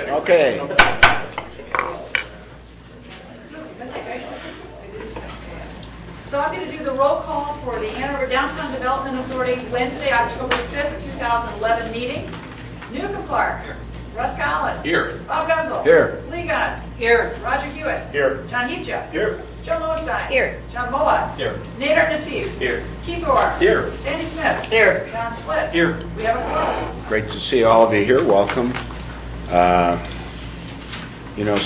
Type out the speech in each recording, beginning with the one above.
Okay. So I'm going to do the roll call for the Ann Arbor Downtown Development Authority Wednesday, October 5th, 2011 meeting. Newcomb Clark. Here. Russ Collins. Here. Bob Gunzel. Here. Lee Gunn. Here. Roger Hewitt. Here. John Heapja. Here. Joe Lowenstein. Here. John Moa. Here. Nader Nassif. Here. Keith Orr. Here. Sandy Smith. Here. John Split. Here. We have a quorum. Great to see all of you here. Welcome. So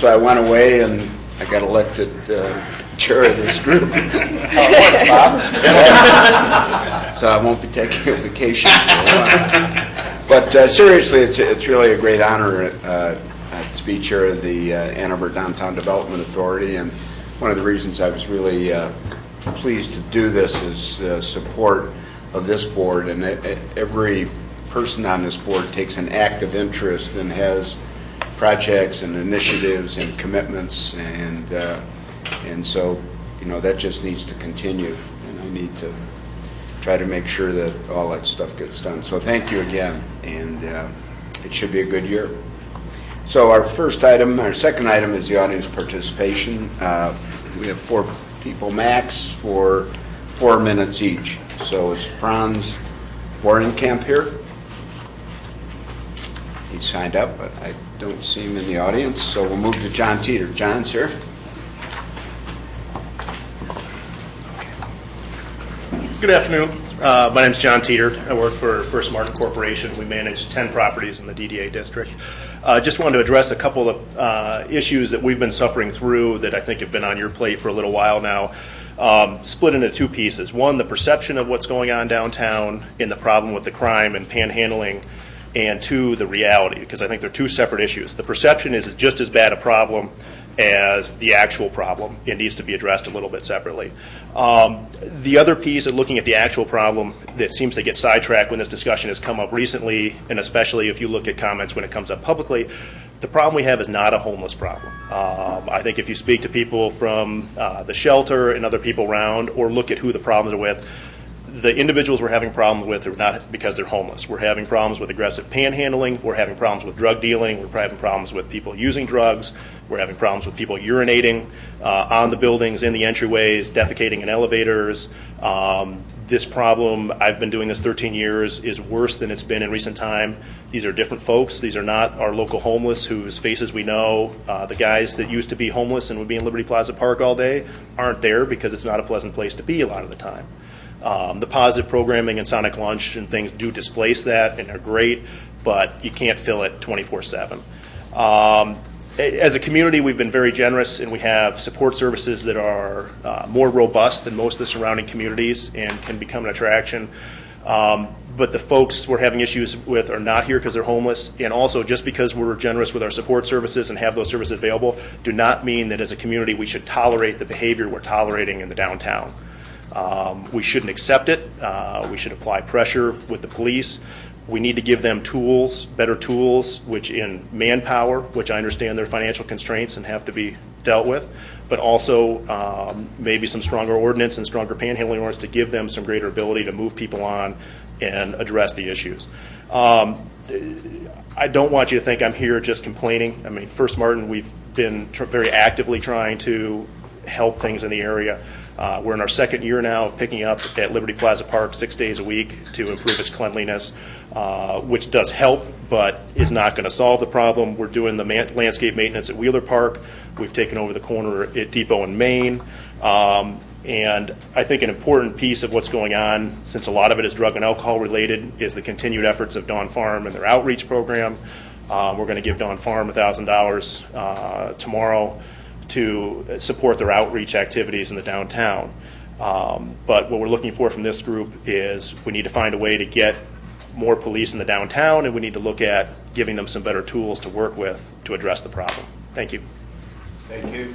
I went away and I got elected chair of this group. Thanks, Bob. So I won't be taking a vacation for a while. But seriously, it's really a great honor to be chair of the Ann Arbor Downtown Development Authority. And one of the reasons I was really pleased to do this is support of this board. And every person on this board takes an active interest and has projects and initiatives and commitments, and so that just needs to continue, and I need to try to make sure that all that stuff gets done. So thank you again, and it should be a good year. So our second item is the audience participation. We have 4 people max for 4 minutes each. So is Franz Vorenkamp here? He signed up, but I don't see him in the audience, so we'll move to John Teeter. John's here. Good afternoon. My name is John Teeter. I work for First Martin Corporation. We manage 10 properties in the DDA district. Just wanted to address a couple of issues that we've been suffering through that I think have been on your plate for a little while now. Split into 2 pieces. One, the perception of what's going on downtown and the problem with the crime and panhandling, and 2, the reality, because I think they're 2 separate issues. The perception is just as bad a problem as the actual problem. It needs to be addressed a little bit separately. The other piece of looking at the actual problem that seems to get sidetracked when this discussion has come up recently, and especially if you look at comments when it comes up publicly, the problem we have is not a homeless problem. I think if you speak to people from the shelter and other people around, or look at who the problems are with, the individuals we're having problems with are not because they're homeless. We're having problems with aggressive panhandling. We're having problems with drug dealing. We're having problems with people using drugs. We're having problems with people urinating on the buildings, in the entryways, defecating in elevators. This problem, I've been doing this 13 years, is worse than it's been in recent time. These are different folks. These are not our local homeless whose faces we know. The guys that used to be homeless and would be in Liberty Plaza Park all day aren't there because it's not a pleasant place to be a lot of the time. The positive programming and Sonic Lunch and things do displace that and are great, but you can't fill it 24/7. As a community, we've been very generous, and we have support services that are more robust than most of the surrounding communities and can become an attraction. But the folks we're having issues with are not here because they're homeless, and also just because we're generous with our support services and have those services available do not mean that as a community we should tolerate the behavior we're tolerating in the downtown. We shouldn't accept it. We should apply pressure with the police. We need to give them tools, better tools, which in manpower, which I understand their financial constraints and have to be dealt with, but also maybe some stronger ordinance and stronger panhandling ordinance to give them some greater ability to move people on and address the issues. I don't want you to think I'm here just complaining. I mean, First Martin, we've been very actively trying to help things in the area. We're in our 2nd year now of picking up at Liberty Plaza Park 6 days a week to improve its cleanliness, which does help, but is not going to solve the problem. We're doing the landscape maintenance at Wheeler Park. We've taken over the corner at Depot and Main. And I think an important piece of what's going on, since a lot of it is drug and alcohol related, is the continued efforts of Dawn Farm and their outreach program. We're going to give Dawn Farm $1,000 tomorrow to support their outreach activities in the downtown. But what we're looking for from this group is we need to find a way to get more police in the downtown, and we need to look at giving them some better tools to work with to address the problem. Thank you. Thank you.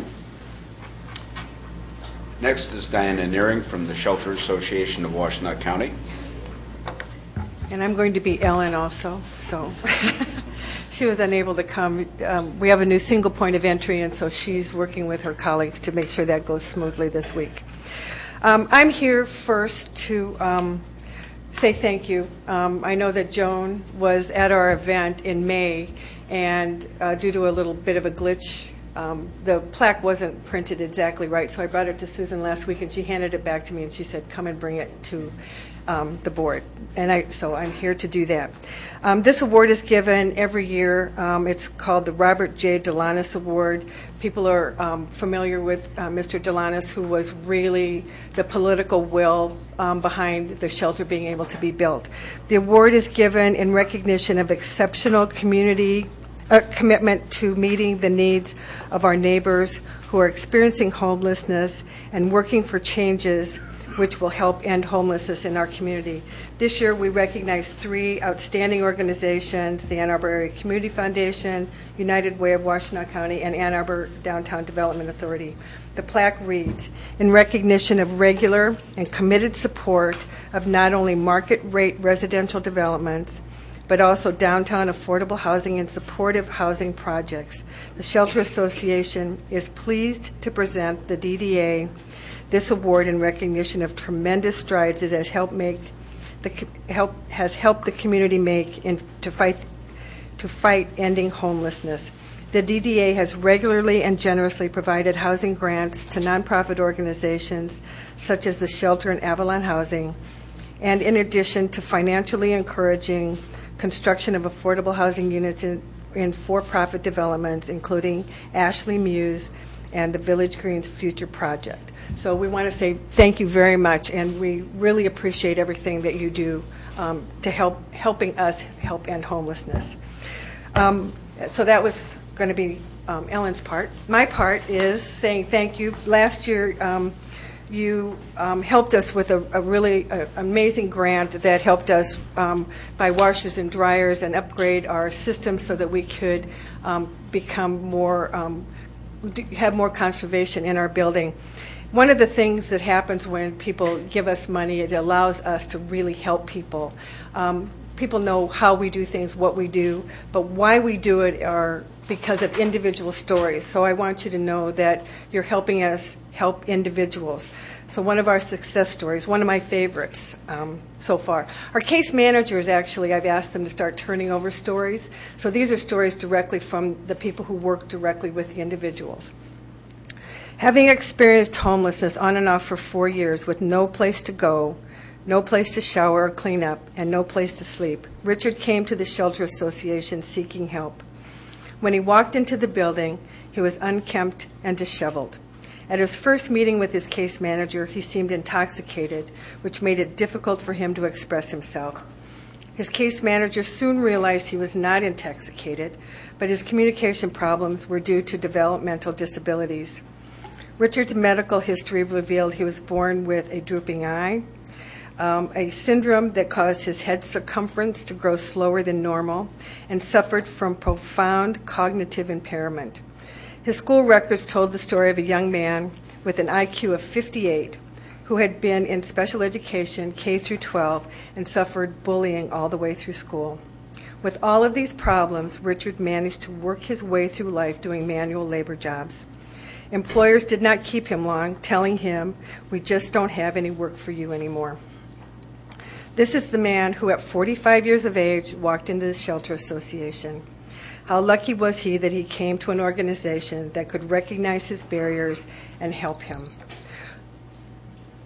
Next is Diana Nearing from the Shelter Association of Washtenaw County. And I'm going to be Ellen also, so she was unable to come. We have a new single point of entry, and so she's working with her colleagues to make sure that goes smoothly this week. I'm here first to say thank you. I know that Joan was at our event in May, and due to a little bit of a glitch, the plaque wasn't printed exactly right, so I brought it to Susan last week, and she handed it back to me, and she said, come and bring it to the board. And so I'm here to do that. This award is given every year. It's called the Robert J. Delanis Award. People are familiar with Mr. Delanis, who was really the political will behind the shelter being able to be built. The award is given in recognition of exceptional community commitment to meeting the needs of our neighbors who are experiencing homelessness and working for changes which will help end homelessness in our community. This year we recognize 3 outstanding organizations, the Ann Arbor Area Community Foundation, United Way of Washtenaw County, and Ann Arbor Downtown Development Authority. The plaque reads, in recognition of regular and committed support of not only market rate residential developments, but also downtown affordable housing and supportive housing projects, the Shelter Association is pleased to present the DDA this award in recognition of tremendous strides it has helped the community make to fight ending homelessness. The DDA has regularly and generously provided housing grants to nonprofit organizations such as the Shelter and Avalon Housing, and in addition to financially encouraging construction of affordable housing units in for-profit developments, including Ashley Muse and the Village Greens Future Project. So we want to say thank you very much, and we really appreciate everything that you do to helping us help end homelessness. So that was going to be Ellen's part. My part is saying thank you. Last year, you helped us with a really amazing grant that helped us buy washers and dryers and upgrade our systems so that we could become more, have more conservation in our building. One of the things that happens when people give us money, it allows us to really help people. People know how we do things, what we do, but why we do it are because of individual stories. So I want you to know that you're helping us help individuals. So one of our success stories, one of my favorites so far, our case managers actually, I've asked them to start turning over stories. So these are stories directly from the people who work directly with the individuals. Having experienced homelessness on and off for 4 years with no place to go, no place to shower or clean up, and no place to sleep, Richard came to the Shelter Association seeking help. When he walked into the building, he was unkempt and disheveled. At his first meeting with his case manager, he seemed intoxicated, which made it difficult for him to express himself. His case manager soon realized he was not intoxicated, but his communication problems were due to developmental disabilities. Richard's medical history revealed he was born with a drooping eye, a syndrome that caused his head circumference to grow slower than normal, and suffered from profound cognitive impairment. His school records told the story of a young man with an IQ of 58 who had been in special education K through 12 and suffered bullying all the way through school. With all of these problems, Richard managed to work his way through life doing manual labor jobs. Employers did not keep him long, telling him, "We just don't have any work for you anymore." This is the man who at 45 years of age walked into the Shelter Association. How lucky was he that he came to an organization that could recognize his barriers and help him.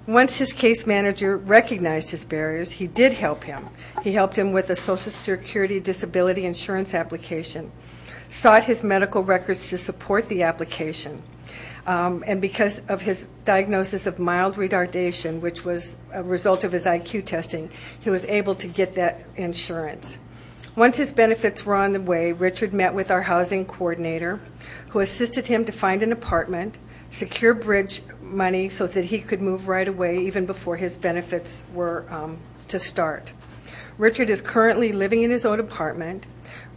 Once his case manager recognized his barriers, he did help him. He helped him with a Social Security disability insurance application, sought his medical records to support the application. And because of his diagnosis of mild retardation, which was a result of his IQ testing, he was able to get that insurance. Once his benefits were on the way, Richard met with our housing coordinator, who assisted him to find an apartment, secure bridge money so that he could move right away even before his benefits were to start. Richard is currently living in his own apartment,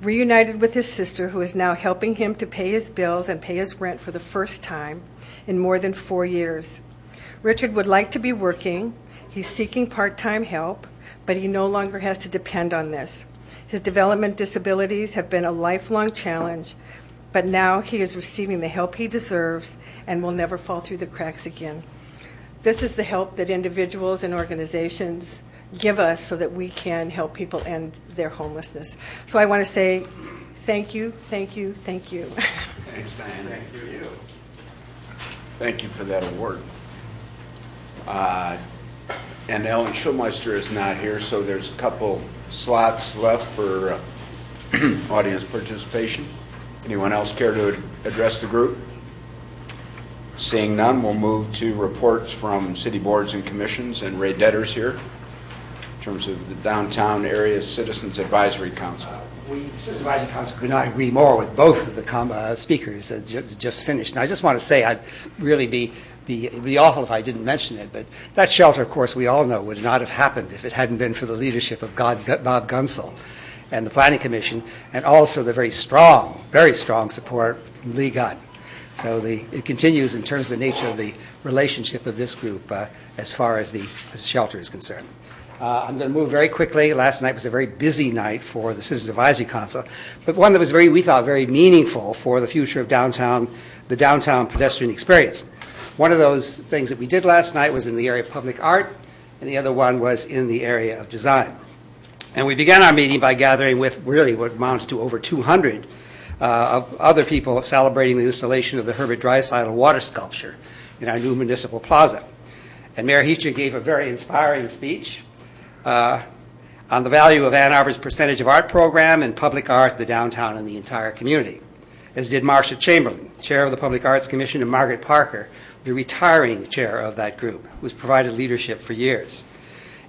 reunited with his sister, who is now helping him to pay his bills and pay his rent for the first time in more than 4 years. Richard would like to be working. He's seeking part-time help, but he no longer has to depend on this. His development disabilities have been a lifelong challenge, but now he is receiving the help he deserves and will never fall through the cracks again. This is the help that individuals and organizations give us so that we can help people end their homelessness. So I want to say thank you, thank you, thank you. Thanks, Diana. Thank you. Thank you for that award. And Ellen Schulmeister is not here, so there's a couple slots left for audience participation. Anyone else care to address the group? Seeing none, we'll move to reports from city boards and commissions, and Ray Detter's here in terms of the Downtown Area Citizens Advisory Council. We, the Citizens Advisory Council, could not agree more with both of the speakers that just finished. And I just want to say I'd really be awful if I didn't mention it, but that shelter, of course, we all know would not have happened if it hadn't been for the leadership of Bob Gunsel and the Planning Commission, and also the very strong support from Lee Gunn. So it continues in terms of the nature of the relationship of this group as far as the shelter is concerned. I'm going to move very quickly. Last night was a very busy night for the Citizens Advisory Council, but one that was we thought very meaningful for the future of the downtown pedestrian experience. One of those things that we did last night was in the area of public art, and the other one was in the area of design. And we began our meeting by gathering with really what amounted to over 200 of other people celebrating the installation of the Herbert Dreisaitl water sculpture in our new municipal plaza. And Mayor Heecher gave a very inspiring speech on the value of Ann Arbor's percentage of art program and public art in the downtown and the entire community, as did Marcia Chamberlain, chair of the Public Arts Commission, and Margaret Parker, the retiring chair of that group, who's provided leadership for years.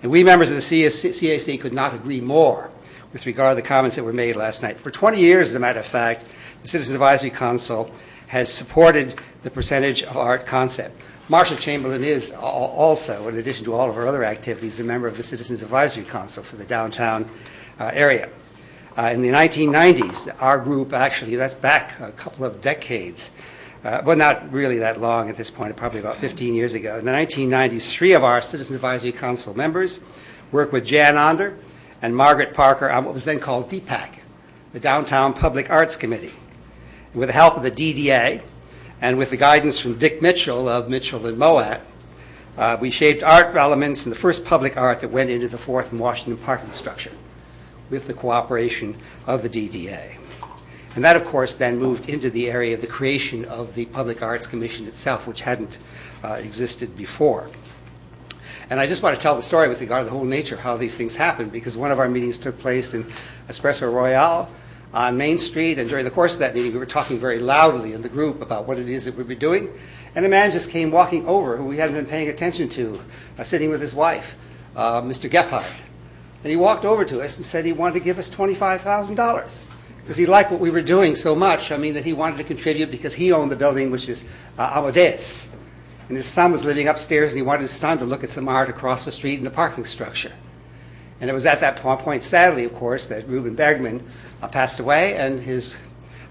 And we members of the CAC could not agree more with regard to the comments that were made last night. For 20 years, as a matter of fact, the Citizens Advisory Council has supported the percentage of art concept. Marcia Chamberlain is also, in addition to all of her other activities, a member of the Citizens Advisory Council for the downtown area. In the 1990s, our group actually, that's back a couple of decades, well, not really that long at this point, probably about 15 years ago. In the 1990s, 3 of our Citizens Advisory Council members worked with Jan Onder and Margaret Parker on what was then called DPAC, the Downtown Public Arts Committee. And with the help of the DDA and with the guidance from Dick Mitchell of Mitchell and Moat, we shaped art elements in the first public art that went into the 4th and Washington parking structure with the cooperation of the DDA. And that, of course, then moved into the area of the creation of the Public Arts Commission itself, which hadn't existed before. And I just want to tell the story with regard to the whole nature of how these things happened, because one of our meetings took place in Espresso Royale on Main Street, and during the course of that meeting, we were talking very loudly in the group about what it is that we were doing. And a man just came walking over who we hadn't been paying attention to, sitting with his wife, Mr. Gephardt. And he walked over to us and said he wanted to give us $25,000. Because he liked what we were doing so much, that he wanted to contribute because he owned the building, which is Amadeus. And his son was living upstairs, and he wanted his son to look at some art across the street in the parking structure. And it was at that point, sadly, of course, that Reuben Bergman passed away, and his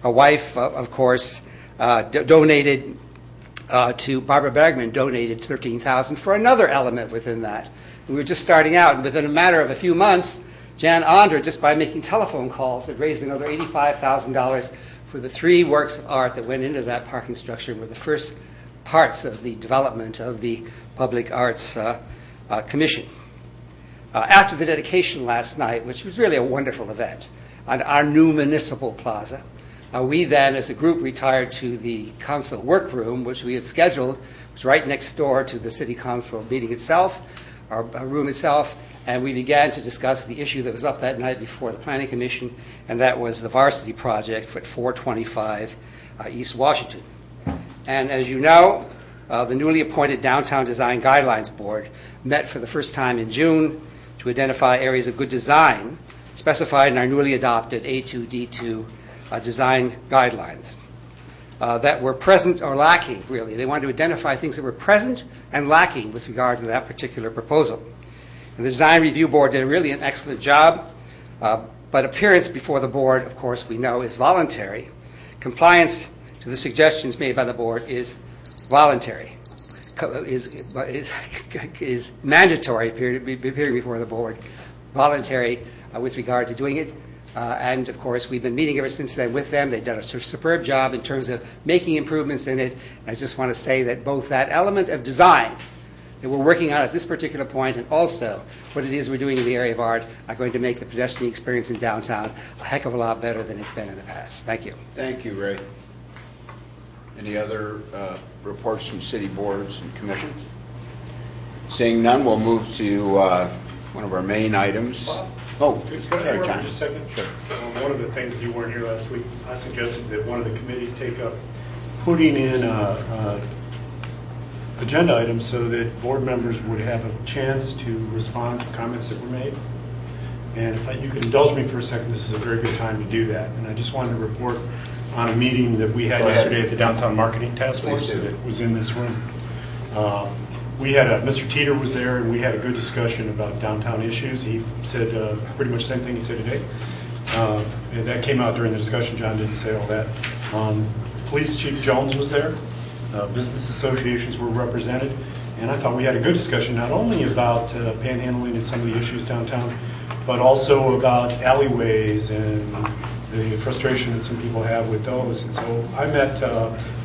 wife, of course, donated to Barbara Bergman, donated $13,000 for another element within that. We were just starting out, and within a matter of a few months, Jan Onder, just by making telephone calls, had raised another $85,000 for the 3 works of art that went into that parking structure and were the first parts of the development of the Public Arts Commission. After the dedication last night, which was really a wonderful event, on our new municipal plaza, we then, as a group, retired to the council workroom, which we had scheduled. It was right next door to the city council meeting itself, our room itself, and we began to discuss the issue that was up that night before the Planning Commission, and that was the varsity project at 425 East Washington. And as you know, the newly appointed Downtown Design Guidelines Board met for the first time in June to identify areas of good design specified in our newly adopted A2D2 design guidelines that were present or lacking, really. They wanted to identify things that were present and lacking with regard to that particular proposal. And the Design Review Board did really an excellent job, but appearance before the board, of course, we know is voluntary. Compliance to the suggestions made by the board is voluntary, is mandatory appearing before the board, voluntary with regard to doing it. And, of course, we've been meeting ever since then with them. They've done a superb job in terms of making improvements in it. And I just want to say that both that element of design that we're working on at this particular point, and also what it is we're doing in the area of art are going to make the pedestrian experience in downtown a heck of a lot better than it's been in the past. Thank you. Thank you, Ray. Any other reports from city boards and commissions? Seeing none, we'll move to one of our main items. Oh, Can I sorry, interrupt John. just a second? Sure. One of the things, you weren't here last week, I suggested that one of the committees take up putting in a agenda items so that board members would have a chance to respond to comments that were made. And if you could indulge me for a second, this is a very good time to do that. And I just wanted to report on a meeting that we had Go ahead. yesterday at the Downtown Marketing Task Force Please do. that was in this room. We had Mr. Teeter was there, and we had a good discussion about downtown issues. He said pretty much the same thing he said today. And that came out during the discussion. John didn't say all that. Police Chief Jones was there. Business associations were represented. And I thought we had a good discussion, not only about panhandling and some of the issues downtown, but also about alleyways and the frustration that some people have with those. And so I met,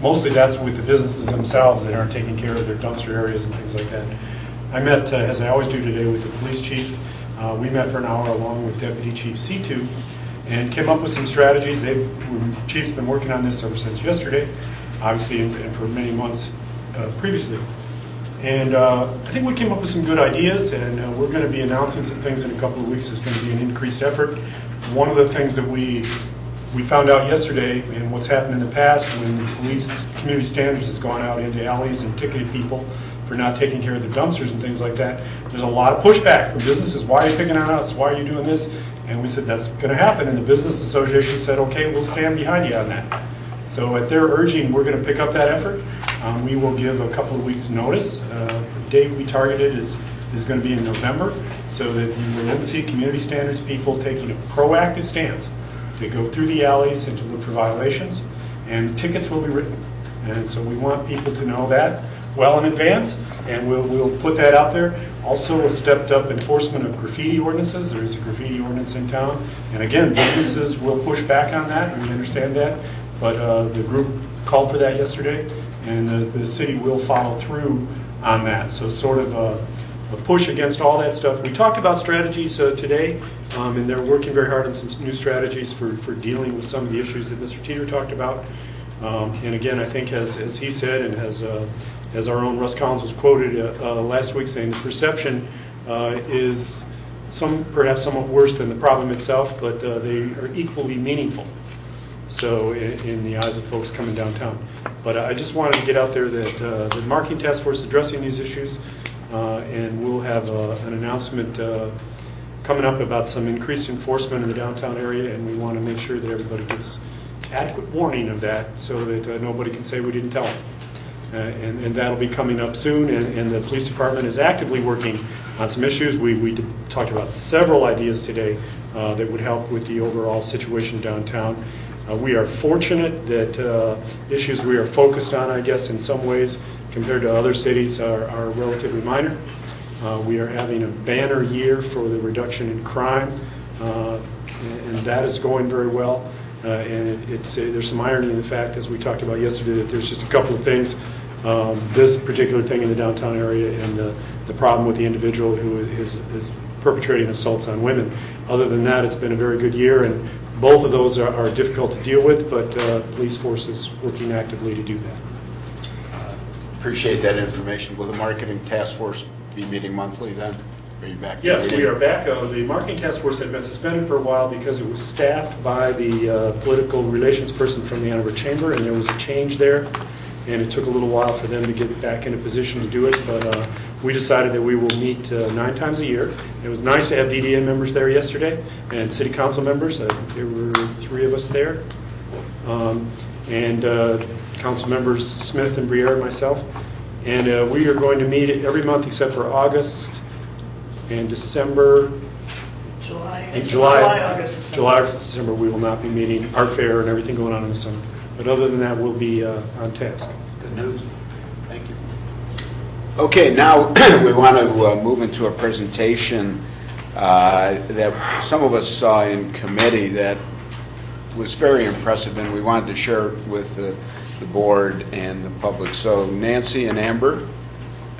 mostly that's with the businesses themselves that aren't taking care of their dumpster areas and things like that. I met, as I always do today, with the police chief. We met for an hour along with Deputy Chief C2 and came up with some strategies. Chief's been working on this ever since yesterday, obviously, and for many months previously. And I think we came up with some good ideas, and we're going to be announcing some things in a couple of weeks. There's going to be an increased effort. One of the things that we found out yesterday, and what's happened in the past when the police community standards has gone out into alleys and ticketed people for not taking care of their dumpsters and things like that, there's a lot of pushback from businesses. Why are you picking on us? Why are you doing this? And we said that's going to happen. And the business association said, okay, we'll stand behind you on that. So at their urging, we're going to pick up that effort. We will give a couple of weeks' notice. The date we targeted is going to be in November, so that you will then see community standards people taking a proactive stance. They go through the alleys and to look for violations, and tickets will be written. And so we want people to know that well in advance, and we'll put that out there. Also, a stepped-up enforcement of graffiti ordinances. There is a graffiti ordinance in town, and again, businesses will push back on that, and we understand that. But the group called for that yesterday, and the city will follow through on that. So sort of a push against all that stuff. We talked about strategies today, and they're working very hard on some new strategies for dealing with some of the issues that Mr. Teeter talked about. And again, I think as he said, and as our own Russ Collins was quoted last week saying, the perception is perhaps somewhat worse than the problem itself, but they are equally meaningful. So in the eyes of folks coming downtown. But I just wanted to get out there that the marketing task force is addressing these issues, and we'll have an announcement coming up about some increased enforcement in the downtown area, and we want to make sure that everybody gets adequate warning of that so that nobody can say we didn't tell them. And that'll be coming up soon, and the police department is actively working on some issues. We talked about several ideas today that would help with the overall situation downtown. We are fortunate that issues we are focused on, I guess, in some ways, compared to other cities, are relatively minor. We are having a banner year for the reduction in crime, and that is going very well. And there's some irony in the fact, as we talked about yesterday, that there's just a couple of things. This particular thing in the downtown area and the problem with the individual who is perpetrating assaults on women. Other than that, it's been a very good year, and both of those are difficult to deal with, but police force is working actively to do that. Appreciate that information. Will the marketing task force be meeting monthly then? Are you back? Yes, we are back. The marketing task force had been suspended for a while because it was staffed by the political relations person from the Ann Arbor Chamber, and there was a change there, and it took a little while for them to get back in a position to do it, but we decided that we will meet 9 times a year. It was nice to have DDA members there yesterday, and city council members. There were 3 of us there, and council members Smith and Briere and myself. And we are going to meet every month except for August and December. July, August, December, we will not be meeting. Art fair and everything going on in the summer. But other than that, we'll be on task. Good news. Thank you. Okay, now we want to move into a presentation that some of us saw in committee that was very impressive, and we wanted to share it with the board and the public. So Nancy and Amber,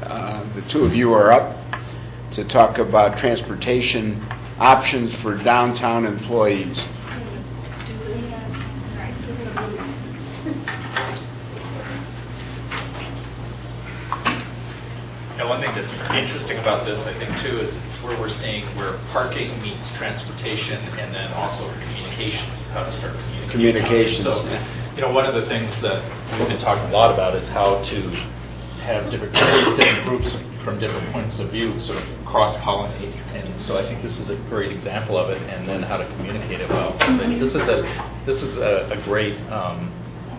The two of you are up to talk about transportation options for downtown employees. Yeah, one thing that's interesting about this, I think, too, is where we're seeing where parking meets transportation and then also communications, how to start communicating. Communications, So, yeah. you know, one of the things that we've been talking a lot about is how to have different groups from different points of view sort of cross-pollinate. And so I think this is a great example of it, and then how to communicate it well. So that this is a great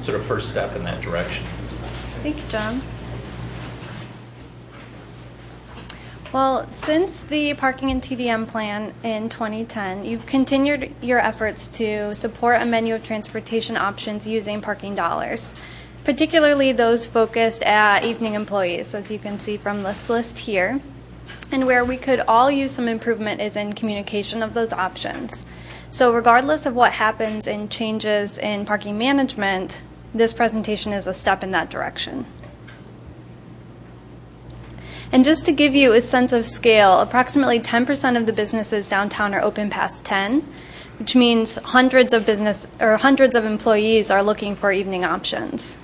sort of first step in that direction. Thank you, John. Well, since the parking and TDM plan in 2010, you've continued your efforts to support a menu of transportation options using parking dollars, particularly those focused at evening employees, as you can see from this list here. And where we could all use some improvement is in communication of those options. So regardless of what happens in changes in parking management, this presentation is a step in that direction. And just to give you a sense of scale, approximately 10% of the businesses downtown are open past 10, which means hundreds of employees are looking for evening options.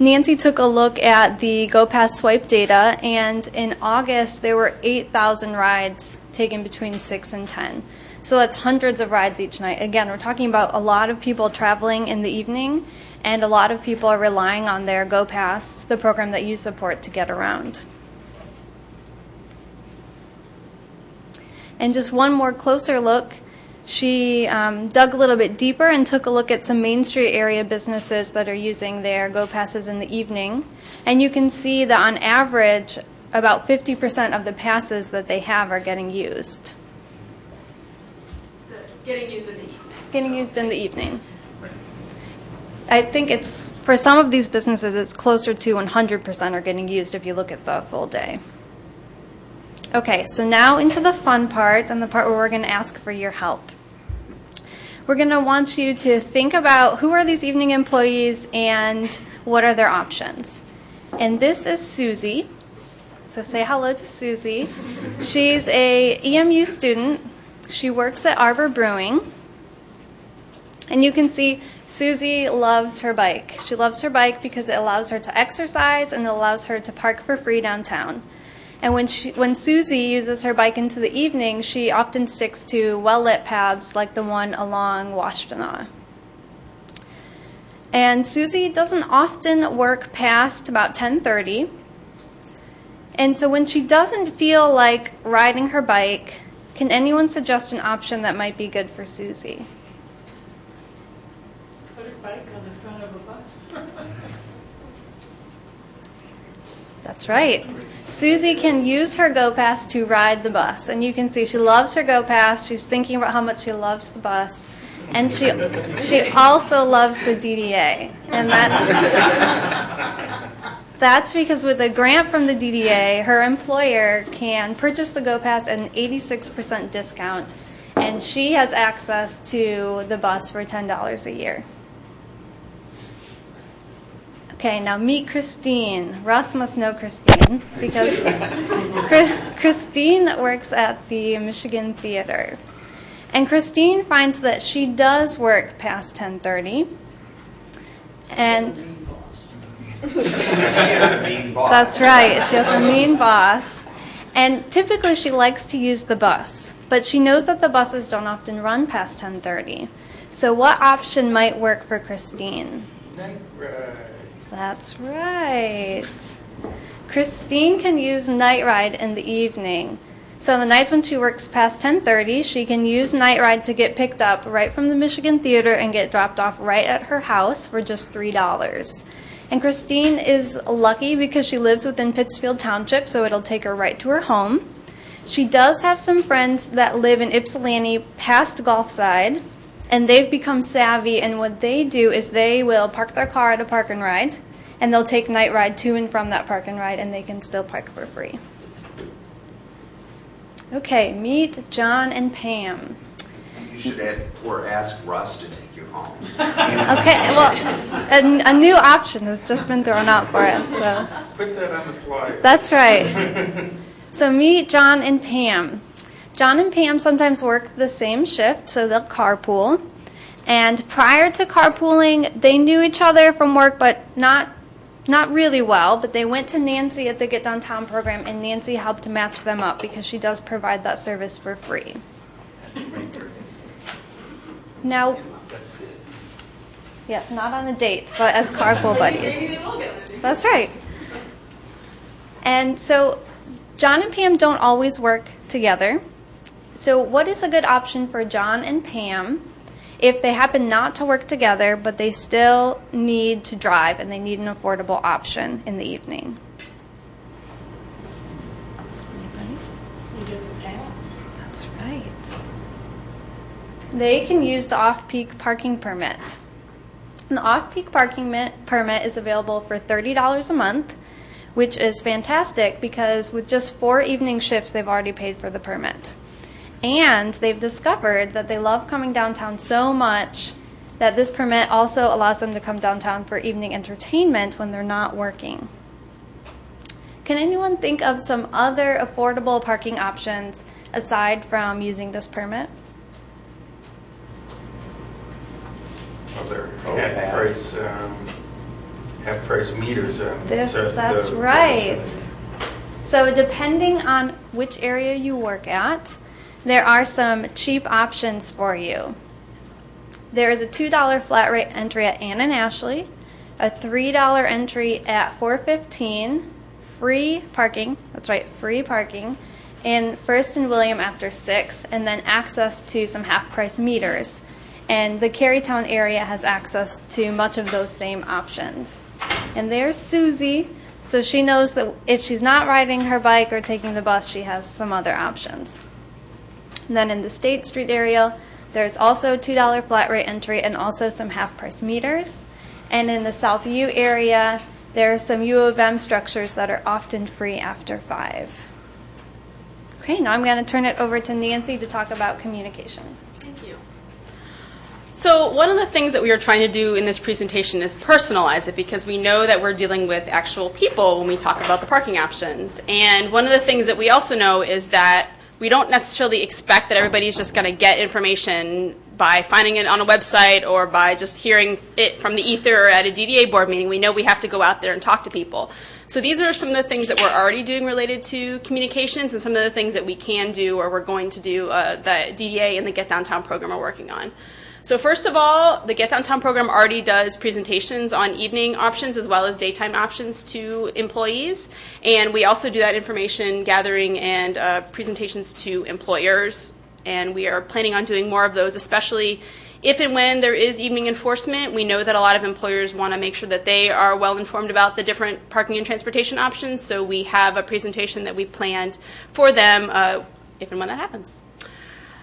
Nancy took a look at the GoPass swipe data, and in August there were 8,000 rides taken between 6 and 10. So that's hundreds of rides each night. Again, we're talking about a lot of people traveling in the evening, and a lot of people are relying on their GoPass, the program that you support, to get around. And just one more closer look, she dug a little bit deeper and took a look at some Main Street area businesses that are using their GoPasses in the evening. And you can see that on average, about 50% of the passes that they have are getting used. Getting used in the evening. Getting used in the evening. I think it's, for some of these businesses, it's closer to 100% are getting used if you look at the full day. Okay, so now into the fun part, and the part where we're going to ask for your help. We're going to want you to think about who are these evening employees and what are their options. And this is Susie. So say hello to Susie. She's a EMU student. She works at Arbor Brewing. And you can see Susie loves her bike. She loves her bike because it allows her to exercise and it allows her to park for free downtown. And when Susie uses her bike into the evening, she often sticks to well-lit paths like the one along Washtenaw. And Susie doesn't often work past about 10:30. And so when she doesn't feel like riding her bike, can anyone suggest an option that might be good for Susie? Put her bike on the front of a bus. That's right. Susie can use her GoPass to ride the bus. And you can see she loves her GoPass. She's thinking about how much she loves the bus. And she also loves the DDA. And that's because with a grant from the DDA, her employer can purchase the GoPass at an 86% discount. And she has access to the bus for $10 a year. Okay, now meet Christine. Russ must know Christine because Christine works at the Michigan Theater. And Christine finds that she does work past 10:30. And She has a mean boss. that's right, she has a mean boss. And typically she likes to use the bus, but she knows that the buses don't often run past 10:30. So what option might work for Christine? Night ride. That's right. Christine can use Night Ride in the evening. So the nights when she works past 10:30, she can use Night Ride to get picked up right from the Michigan Theater and get dropped off right at her house for just $3. And Christine is lucky because she lives within Pittsfield Township, so it'll take her right to her home. She does have some friends that live in Ypsilanti past Gulfside, and they've become savvy, and what they do is they will park their car at a park and ride, and they'll take Night Ride to and from that park and ride, and they can still park for free. Okay, meet John and Pam. You should add, or ask Russ to take you home. Okay, well, a new option has just been thrown out for us, so. Put that on the flyer. That's right. So meet John and Pam. John and Pam sometimes work the same shift, so they'll carpool. And prior to carpooling, they knew each other from work, but not really well. But they went to Nancy at the Get Downtown program, and Nancy helped match them up because she does provide that service for free. Now, yes, not on a date, but as carpool buddies. That's right. And so John and Pam don't always work together. So what is a good option for John and Pam if they happen not to work together, but they still need to drive and they need an affordable option in the evening? You get the pass. That's right. They can use the off-peak parking permit. And the off-peak parking permit is available for $30 a month, which is fantastic because with just 4 evening shifts, they've already paid for the permit. And they've discovered that they love coming downtown so much that this permit also allows them to come downtown for evening entertainment when they're not working. Can anyone think of some other affordable parking options aside from using this permit? Other half-price meters. That's right. So depending on which area you work at, there are some cheap options for you. There is a $2 flat rate entry at Ann and Ashley, a $3 entry at 415, free parking, that's right, free parking, in First and William after 6, and then access to some half-price meters. And the Carytown area has access to much of those same options. And there's Susie, so she knows that if she's not riding her bike or taking the bus, she has some other options. And then in the State Street area, there's also a $2 flat rate entry and also some half-price meters. And in the South U area, there are some U of M structures that are often free after 5. Okay, now I'm going to turn it over to Nancy to talk about communications. Thank you. So one of the things that we are trying to do in this presentation is personalize it because we know that we're dealing with actual people when we talk about the parking options. And one of the things that we also know is that we don't necessarily expect that everybody's just going to get information by finding it on a website or by just hearing it from the ether or at a DDA board meeting. We know we have to go out there and talk to people. So these are some of the things that we're already doing related to communications and some of the things that we can do or we're going to do the DDA and the Get Downtown program are working on. So first of all, the Get Downtown program already does presentations on evening options as well as daytime options to employees. And we also do that information gathering and presentations to employers. And we are planning on doing more of those, especially if and when there is evening enforcement. We know that a lot of employers want to make sure that they are well informed about the different parking and transportation options. So we have a presentation that we planned for them if and when that happens.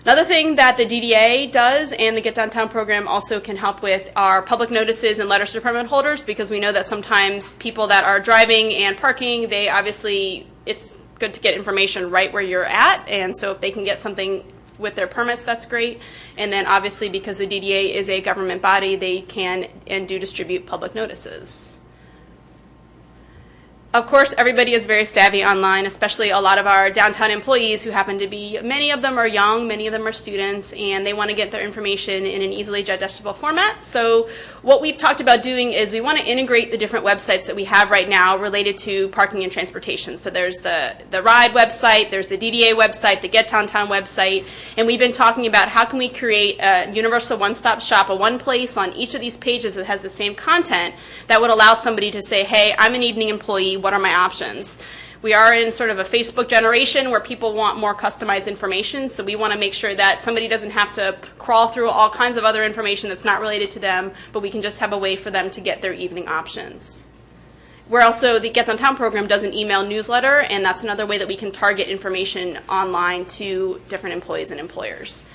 Another thing that the DDA does and the Get Downtown program also can help with are public notices and letters to permit holders because we know that sometimes people that are driving and parking, they obviously, it's good to get information right where you're at, and so if they can get something with their permits, that's great. And then obviously because the DDA is a government body, they can and do distribute public notices. Of course, everybody is very savvy online, especially a lot of our downtown employees who happen to be, many of them are young, many of them are students, and they want to get their information in an easily digestible format. So what we've talked about doing is we want to integrate the different websites that we have right now related to parking and transportation. So there's the RIDE website, there's the DDA website, the Get Downtown website, and we've been talking about how can we create a universal one-stop shop, a one place on each of these pages that has the same content that would allow somebody to say, hey, I'm an evening employee, what are my options? We are in sort of a Facebook generation where people want more customized information, so we want to make sure that somebody doesn't have to crawl through all kinds of other information that's not related to them, but we can just have a way for them to get their evening options. We're also, the Get Downtown program does an email newsletter, and that's another way that we can target information online to different employees and employers.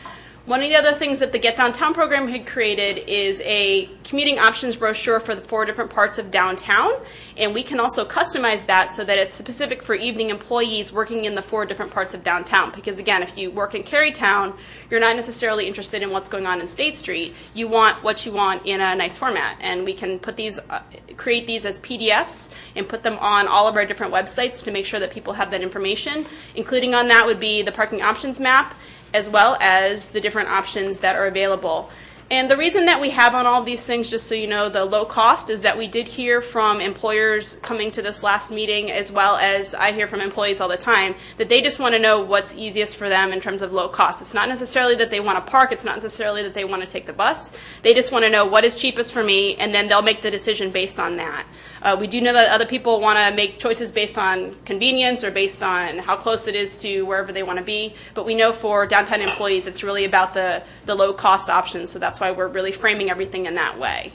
One of the other things that the Get Downtown program had created is a commuting options brochure for the 4 different parts of downtown, and we can also customize that so that it's specific for evening employees working in the 4 different parts of downtown. Because again, if you work in Carytown, you're not necessarily interested in what's going on in State Street. You want what you want in a nice format, and we can put these, create these as PDFs and put them on all of our different websites to make sure that people have that information. Including on that would be the parking options map, as well as the different options that are available. And the reason that we have on all of these things, just so you know, the low cost, is that we did hear from employers coming to this last meeting, as well as I hear from employees all the time, that they just want to know what's easiest for them in terms of low cost. It's not necessarily that they want to park, it's not necessarily that they want to take the bus. They just want to know what is cheapest for me, and then they'll make the decision based on that. We do know that other people want to make choices based on convenience or based on how close it is to wherever they want to be, but we know for downtown employees it's really about the low cost options, so that's why we're really framing everything in that way.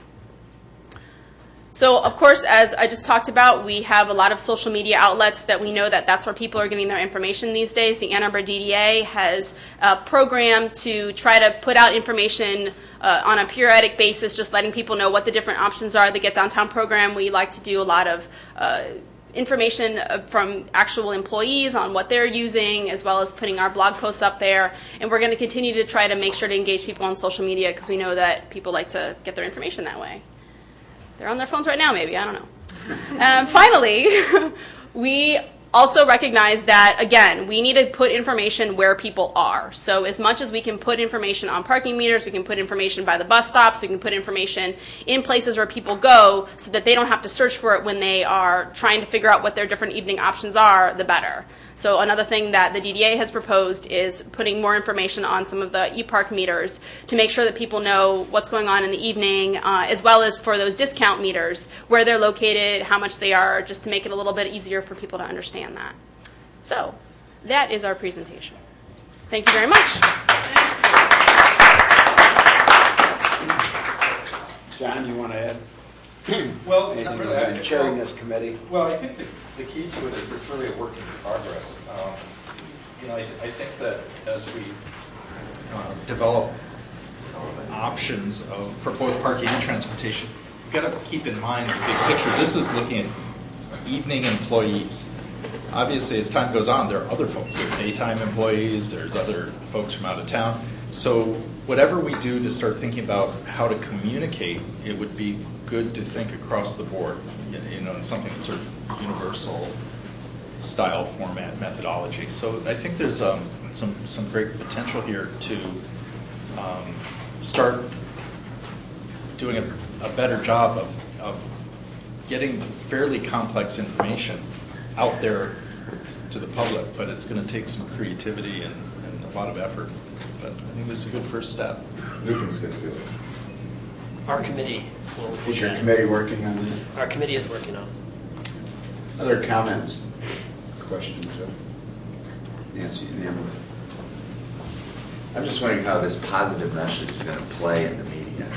So, of course, as I just talked about, we have a lot of social media outlets that we know that that's where people are getting their information these days. The Arbor DDA has a program to try to put out information on a periodic basis, just letting people know what the different options are. The Get Downtown program, we like to do a lot of information from actual employees on what they're using, as well as putting our blog posts up there. And we're going to continue to try to make sure to engage people on social media because we know that people like to get their information that way. They're on their phones right now, maybe, I don't know. Finally, we also recognize that, again, we need to put information where people are. So as much as we can put information on parking meters, we can put information by the bus stops, we can put information in places where people go so that they don't have to search for it when they are trying to figure out what their different evening options are, the better. So another thing that the DDA has proposed is putting more information on some of the e-park meters to make sure that people know what's going on in the evening, as well as for those discount meters, where they're located, how much they are, just to make it a little bit easier for people to understand that. So that is our presentation. Thank you very much. John, you want to add? Well, Anything not really. regarding chairing this committee? Well, I think the key to it is it's really a work in progress. I think that as we develop options for both parking and transportation, you've got to keep in mind the big picture. This is looking at evening employees. Obviously, as time goes on, there are other folks. There are daytime employees. There's other folks from out of town. So whatever we do to start thinking about how to communicate, it would be good to think across the board, in something that's sort of universal style format methodology. So I think there's some great potential here to start doing a better job of getting fairly complex information out there to the public, but it's going to take some creativity and a lot of effort. But I think this is a good first step. Newton's going to do it. Our committee will. Is your committee working on it? Our committee is working on it. Other comments, questions? Nancy and Amber? I'm just wondering how this positive message is going to play in the media.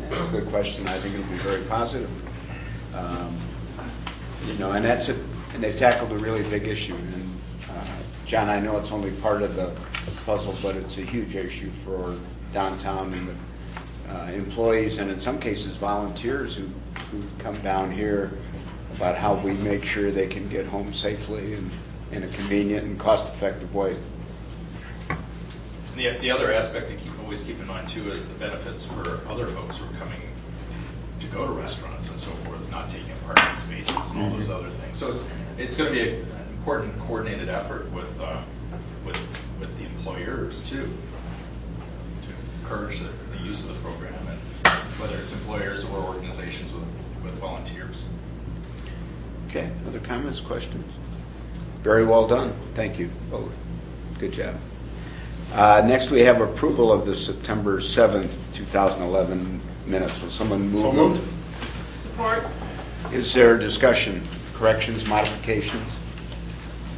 That's a good question. I think it'll be very positive. And that's it. And they've tackled a really big issue. And John, I know it's only part of the puzzle, but it's a huge issue for downtown and the employees, and in some cases volunteers who come down here, about how we make sure they can get home safely and in a convenient and cost-effective way. The other aspect to always keep in mind too is the benefits for other folks who are coming to go to restaurants and so forth, not taking up parking spaces and all those other things. So it's going to be an important coordinated effort with the employers too, to encourage the use of the program, and whether it's employers or organizations with volunteers. Okay, other comments, questions? Very well done. Thank you both. Good job. Next, we have approval of the September 7th, 2011 minutes. Will someone move So them? moved. Support. Is there discussion, corrections, modifications?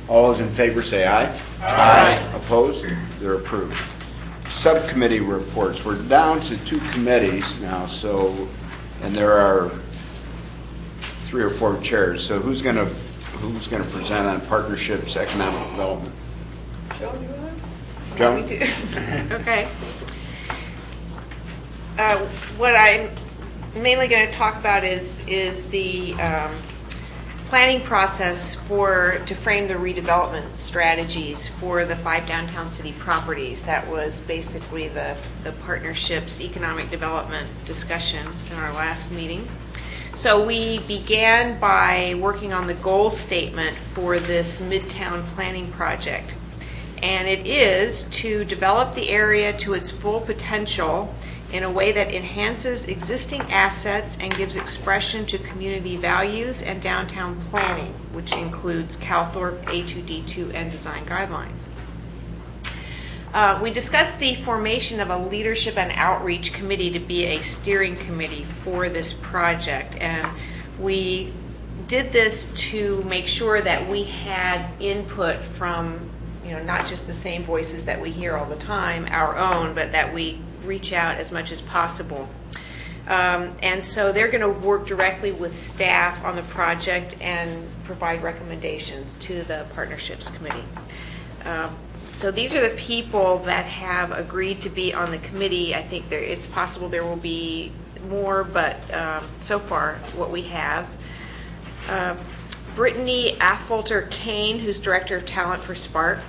All those in favor say aye. Aye. Opposed? They're approved. Subcommittee reports. We're down to 2 committees now, and there are 3 or 4 chairs. So who's going who's going to present on partnerships, economic development? Joe, you want? Joe? Me too. Okay. What I'm mainly going to talk about is the planning process to frame the redevelopment strategies for the 5 downtown city properties. That was basically the partnerships economic development discussion in our last meeting. So we began by working on the goal statement for this Midtown planning project. And it is to develop the area to its full potential in a way that enhances existing assets and gives expression to community values and downtown planning, which includes Calthorpe, A2D2, and design guidelines. We discussed the formation of a leadership and outreach committee to be a steering committee for this project, and we did this to make sure that we had input from, not just the same voices that we hear all the time, our own, but that we reach out as much as possible. And so they're going to work directly with staff on the project and provide recommendations to the partnerships committee. So these are the people that have agreed to be on the committee. I think it's possible there will be more, but so far what we have. Brittany Affolter-Kane, who's Director of Talent for Spark.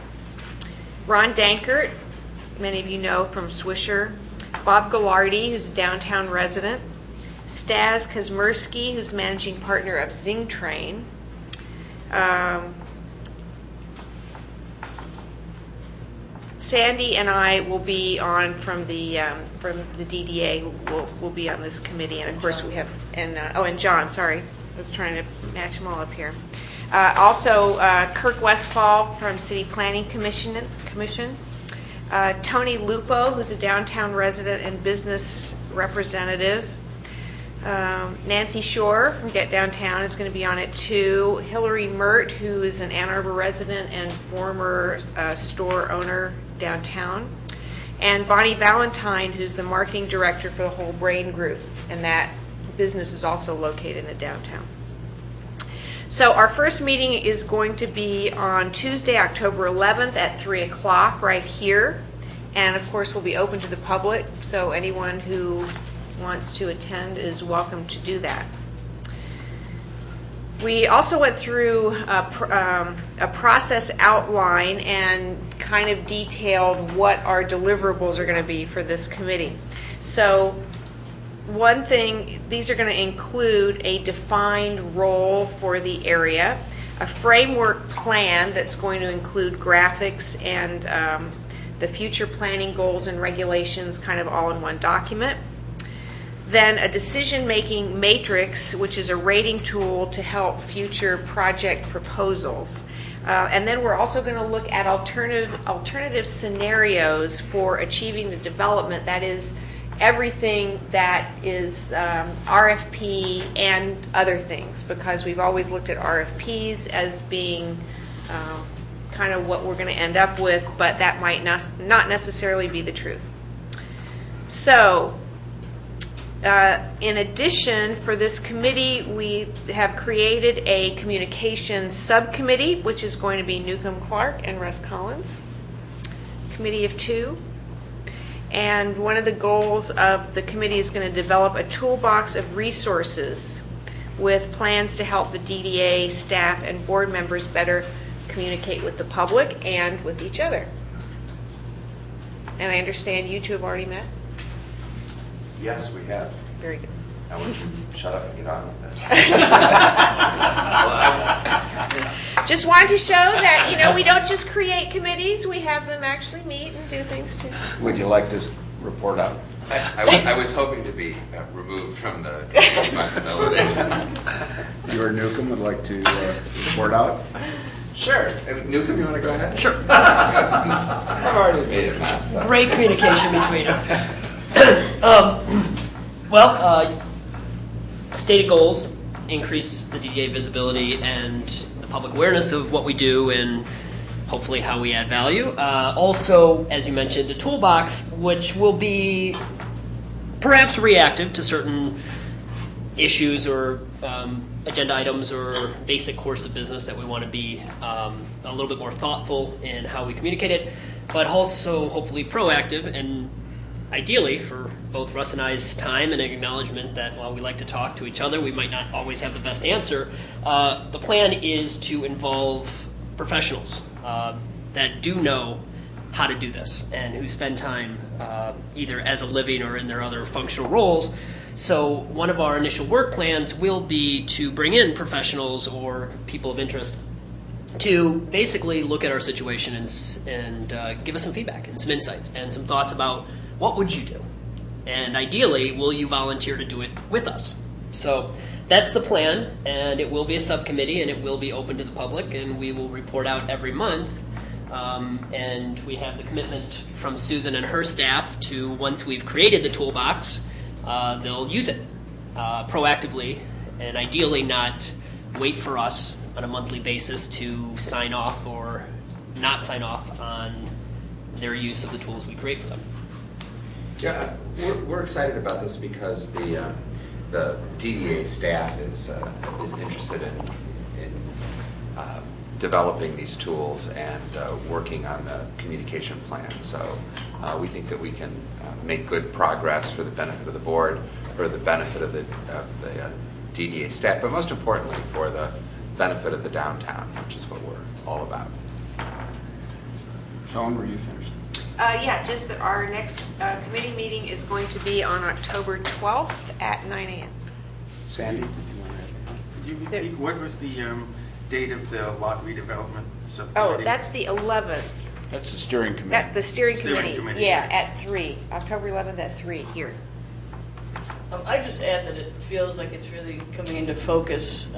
Ron Dankert, many of you know from Swisher. Bob Gallardi, who's a downtown resident. Stas Kazmersky, who's Managing Partner of Zing Train. Sandy and I will be on from the DDA. Will be on this committee, and of course we have and John. Sorry, I was trying to match them all up here. Also, Kirk Westfall from City Planning Commission. Tony Lupo, who's a downtown resident and business representative. Nancy Shore from Get Downtown is going to be on it too. Hillary Mert, who is an Ann Arbor resident and former store owner downtown. And Bonnie Valentine, who's the marketing director for the Whole Brain Group, and that business is also located in the downtown. So our first meeting is going to be on Tuesday, October 11th at 3 o'clock right here. And of course, will be open to the public, so anyone who wants to attend is welcome to do that. We also went through a process outline and kind of detailed what our deliverables are going to be for this committee. So one thing, these are going to include a defined role for the area, a framework plan that's going to include graphics and the future planning goals and regulations kind of all in one document. Then a decision-making matrix, which is a rating tool to help future project proposals. And then we're also going to look at alternative scenarios for achieving the development. That is everything that is RFP and other things, because we've always looked at RFPs as being kind of what we're going to end up with, but that might not necessarily be the truth. So in addition, for this committee, we have created a communications subcommittee, which is going to be Newcomb Clark and Russ Collins, committee of 2. And one of the goals of the committee is going to develop a toolbox of resources with plans to help the DDA staff and board members better communicate with the public and with each other. And I understand you two have already met? Yes, we have. Very good. I want you to shut up and get on with that. Just wanted to show that, we don't just create committees, we have them actually meet and do things too. Would you like to report out? I was hoping to be removed from the responsibility. Your Newcomb would like to report out? Sure. Newcomb, you want to go ahead? Sure. I've already made it last. So. Great communication between us. Stated goals, increase the DDA visibility and the public awareness of what we do and hopefully how we add value. Also, as you mentioned, a toolbox which will be perhaps reactive to certain issues or agenda items or basic course of business that we want to be a little bit more thoughtful in how we communicate it, but also hopefully proactive, and ideally for both Russ and I's time and acknowledgement that while we like to talk to each other, we might not always have the best answer. The plan is to involve professionals that do know how to do this and who spend time either as a living or in their other functional roles. So one of our initial work plans will be to bring in professionals or people of interest to basically look at our situation and give us some feedback and some insights and some thoughts about what would you do? And ideally, will you volunteer to do it with us? So that's the plan, and it will be a subcommittee, and it will be open to the public, and we will report out every month. And we have the commitment from Susan and her staff to, once we've created the toolbox, they'll use it proactively, and ideally not wait for us on a monthly basis to sign off or not sign off on their use of the tools we create for them. Yeah, we're excited about this because the DDA staff is interested in developing these tools and working on the communication plan. So we think that we can make good progress for the benefit of the board, for the benefit of the DDA staff, but most importantly for the benefit of the downtown, which is what we're all about. Joan, were you finished? Yeah, just that our next committee meeting is going to be on October 12th at 9 a.m. Sandy? Could you repeat, what was the date of the lot redevelopment Oh, subcommittee? that's the 11th. That's the steering committee. The steering Steering committee. committee. Yeah, at 3. October 11th at 3 here. I just add that it feels like it's really coming into focus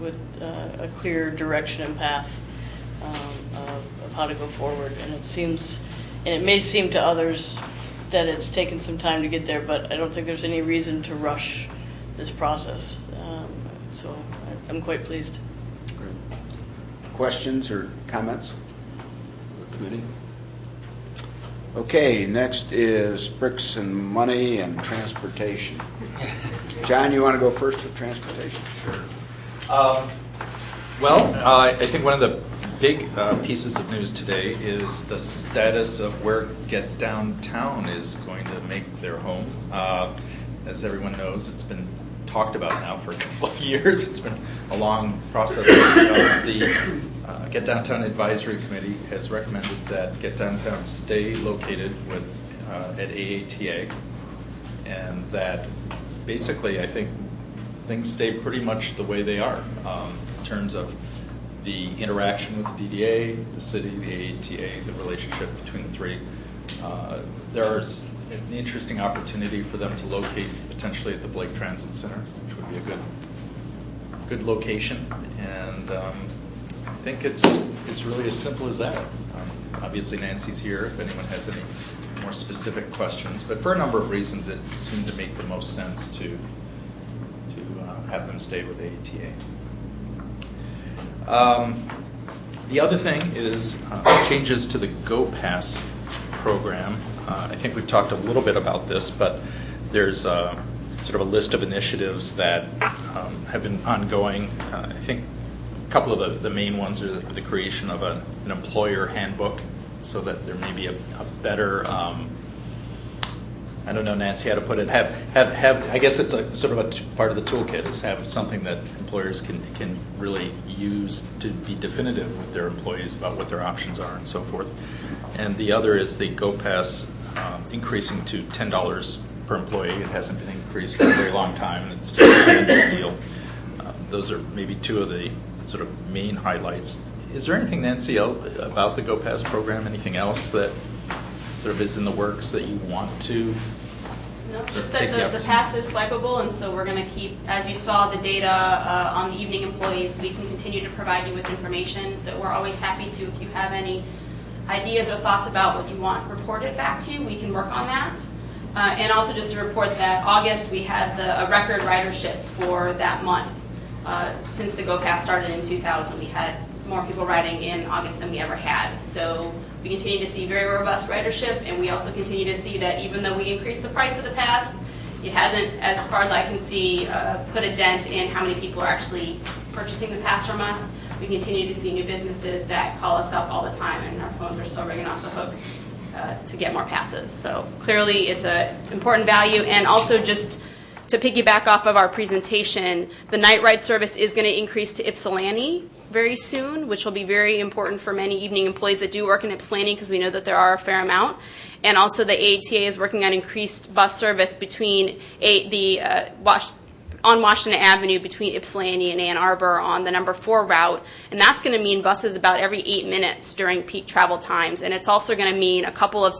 with a clear direction and path of how to go forward. And it seems, and it may seem to others that it's taken some time to get there, but I don't think there's any reason to rush this process. So I'm quite pleased. Great. Questions or comments of the committee? Okay, next is bricks and money and transportation. John, you want to go first with transportation? Sure. I think one of the big pieces of news today is the status of where Get Downtown is going to make their home. As everyone knows, it's been talked about now for a couple of years. It's been a long process. The Get Downtown Advisory Committee has recommended that Get Downtown stay located at AATA, and that basically I think things stay pretty much the way they are in terms of the interaction with the DDA, the city, the AATA, the relationship between the three. There's an interesting opportunity for them to locate potentially at the Blake Transit Center, which would be a good location, and I think it's really as simple as that. Obviously Nancy's here if anyone has any more specific questions, but for a number of reasons it seemed to make the most sense to have them stay with AATA. The other thing is changes to the Go Pass program. I think we've talked a little bit about this, but there's sort of a list of initiatives that have been ongoing. I think a couple of the main ones are the creation of an employer handbook, so that there may be a better, I don't know, Nancy, how to put it, have I guess it's a sort of a part of the toolkit is have something that employers can really use to be definitive with their employees about what their options are and so forth. And the other is the Go Pass increasing to $10 per employee. It hasn't been increased for a very long time, and it's still a tremendous deal. Those are maybe two of the sort of main highlights. Is there anything, Nancy, about the Go Pass program, anything else that sort of is in the works that you want to? No, just that the pass is swipeable, and so we're going to keep, as you saw, the data on the evening employees. We can continue to provide you with information, so we're always happy to, if you have any ideas or thoughts about what you want reported back to you, we can work on that. And also just to report that August we had a record ridership for that month. Since the Go Pass started in 2000, we had more people riding in August than we ever had. So we continue to see very robust ridership, and we also continue to see that even though we increased the price of the pass, It hasn't, as far as I can see, put a dent in how many people are actually purchasing the pass from us. We continue to see new businesses that call us up all the time, and our phones are still ringing off the hook to get more passes. So clearly it's an important value. And also, just to piggyback off of our presentation, the night ride service is going to increase to Ypsilanti very soon, which will be very important for many evening employees that do work in Ypsilanti, because we know that there are a fair amount. And also the ATA is working on increased bus service between on Washington Avenue between Ypsilanti and Ann Arbor on the number 4 route. And that's going to mean buses about every 8 minutes during peak travel times. And it's also going to mean a couple of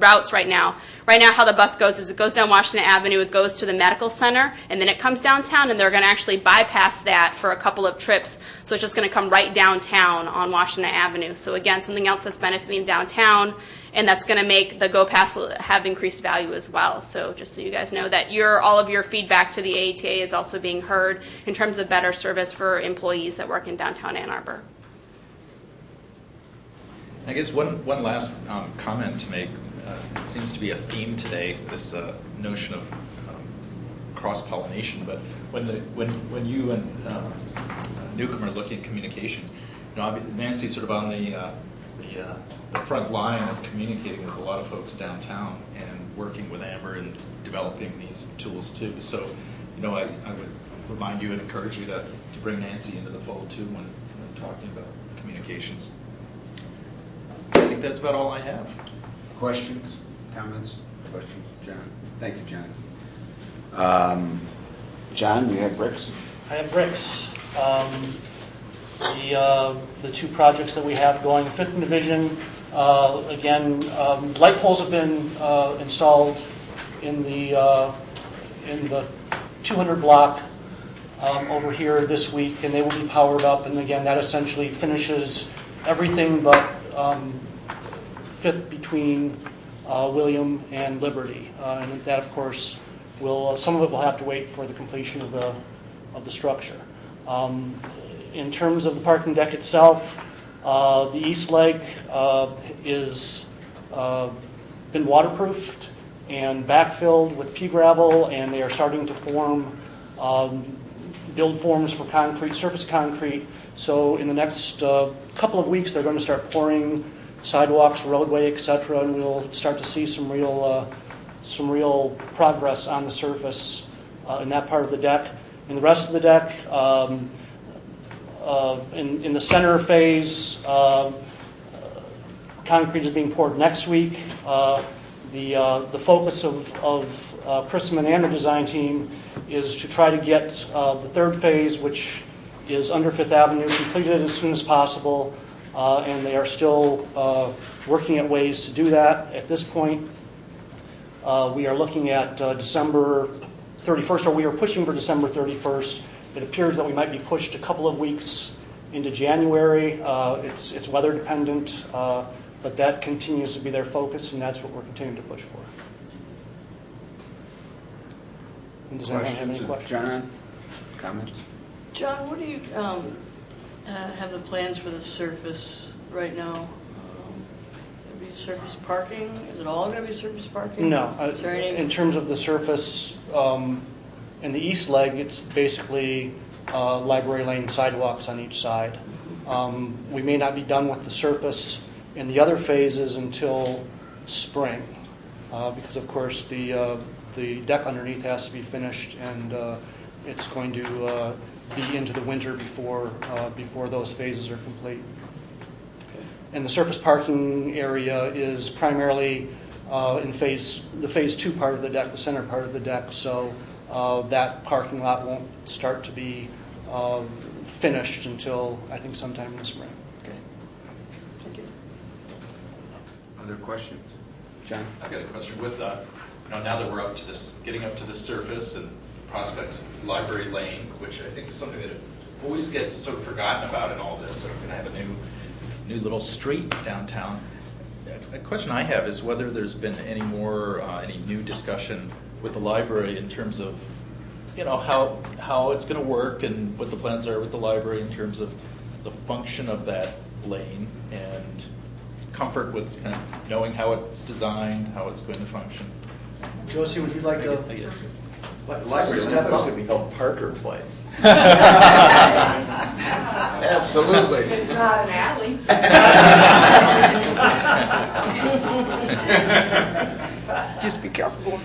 routes right now. Right now, how the bus goes is it goes down Washington Avenue, it goes to the medical center, and then it comes downtown, and they're going to actually bypass that for a couple of trips. So it's just going to come right downtown on Washington Avenue. So again, something else that's benefiting downtown, and that's going to make the Go Pass have increased value as well. So just so you guys know that all of your feedback to the ATA is also being heard in terms of better service for employees that work in downtown Ann Arbor. I guess one last comment to make. It seems to be a theme today, this notion of cross-pollination. But when you and Newcomb are looking at communications, Nancy's sort of on the front line of communicating with a lot of folks downtown and working with Amber and developing these tools too. So, I would remind you and encourage you to bring Nancy into the fold too when talking about communications. I think that's about all I have. Questions, comments, questions, John? Thank you, John. John, you have bricks? I have bricks. The two projects that we have going, 5th Division, again, light poles have been installed in the 200 block over here this week, and they will be powered up. And again, that essentially finishes everything but 5th between William and Liberty, and that, of course, some of it will have to wait for the completion of the structure. In terms of the parking deck itself, the east leg is been waterproofed and backfilled with pea gravel, and they are starting to form build forms for concrete, surface concrete. So in the next couple of weeks, they're going to start pouring sidewalks, roadway, etc., and we'll start to see some real progress on the surface in that part of the deck. In the rest of the deck, in the center phase, concrete is being poured next week. The focus of Chrisman and the design team is to try to get the 3rd phase, which is under 5th Avenue, completed as soon as possible. And they are still working at ways to do that. At this point, we are looking at December 31st, or we are pushing for December 31st. It appears that we might be pushed a couple of weeks into January. It's weather dependent, but that continues to be their focus, and that's what we're continuing to push for. And does anyone have any questions? John, comments? John, what do you have the plans for the surface right now? Is it going to be surface parking? Is it all going to be surface parking? No. Is there any... In terms of the surface, in the east leg, it's basically library lane sidewalks on each side. We may not be done with the surface in the other phases until spring, because of course the deck underneath has to be finished, and it's going to be into the winter before those phases are complete. Okay. And the surface parking area is primarily in the phase 2 part of the deck, the center part of the deck. So that parking lot won't start to be finished until I think sometime in the spring. Okay. Thank you. Other questions? John? I've got a question. With now that we're getting up to the surface and prospects of Library Lane, which I think is something that always gets sort of forgotten about in all this. We're going to have a new little street downtown. A question I have is whether there's been any new discussion with the library in terms of, how it's going to work and what the plans are with the library in terms of the function of that lane and comfort with kind of knowing how it's designed, how it's going to function. Josie, would you like to? I guess. Library, Step up. should be called Parker Place. Absolutely. It's not an alley. Just be careful.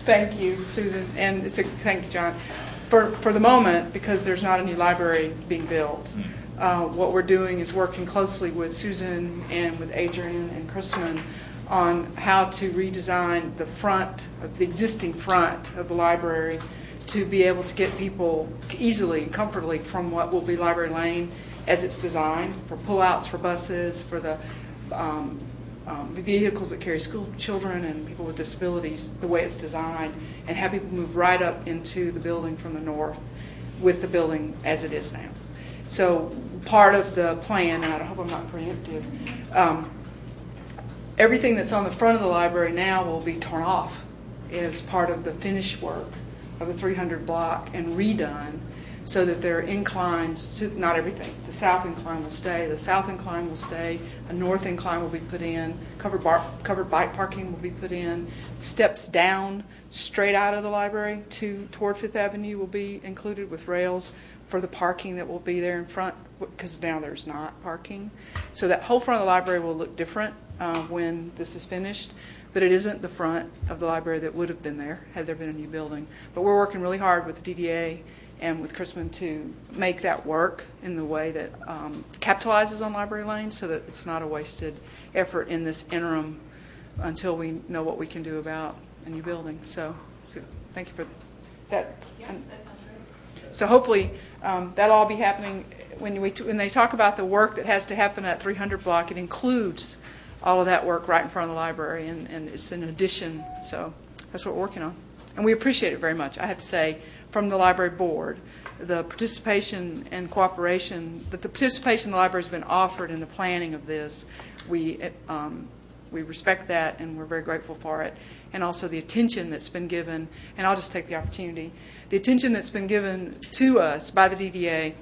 Thank you, Susan, and thank you, John. For the moment, because there's not a new library being built, what we're doing is working closely with Susan and with Adrian and Chrisman on how to redesign the front, of the existing front of the library to be able to get people easily and comfortably from what will be Library Lane as it's designed, for pullouts for buses, for the vehicles that carry school children and people with disabilities, the way it's designed, and have people move right up into the building from the north with the building as it is now. So part of the plan, and I hope I'm not preemptive, everything that's on the front of the library now will be torn off as part of the finish work of the 300 block and redone so that there are inclines to, not everything. The south incline will stay. The south incline will stay. A north incline will be put in. Covered bike parking will be put in. Steps down straight out of the library toward Fifth Avenue will be included with rails for the parking that will be there in front, because now there's not parking. So that whole front of the library will look different when this is finished, but it isn't the front of the library that would have been there had there been a new building. But we're working really hard with the DDA and with Chrisman to make that work in the way that capitalizes on Library Lane so that it's not a wasted effort in this interim until we know what we can do about a new building. So thank you for that. Yeah, that sounds great. So hopefully that'll all be happening. When they talk about the work that has to happen at 300 block, it includes all of that work right in front of the library, and it's an addition. So that's what we're working on. And we appreciate it very much. I have to say, from the library board, the participation and cooperation, that the participation the library has been offered in the planning of this, we respect that and we're very grateful for it. And also the attention that's been given, and I'll just take the opportunity, the attention that's been given to us by the DDA,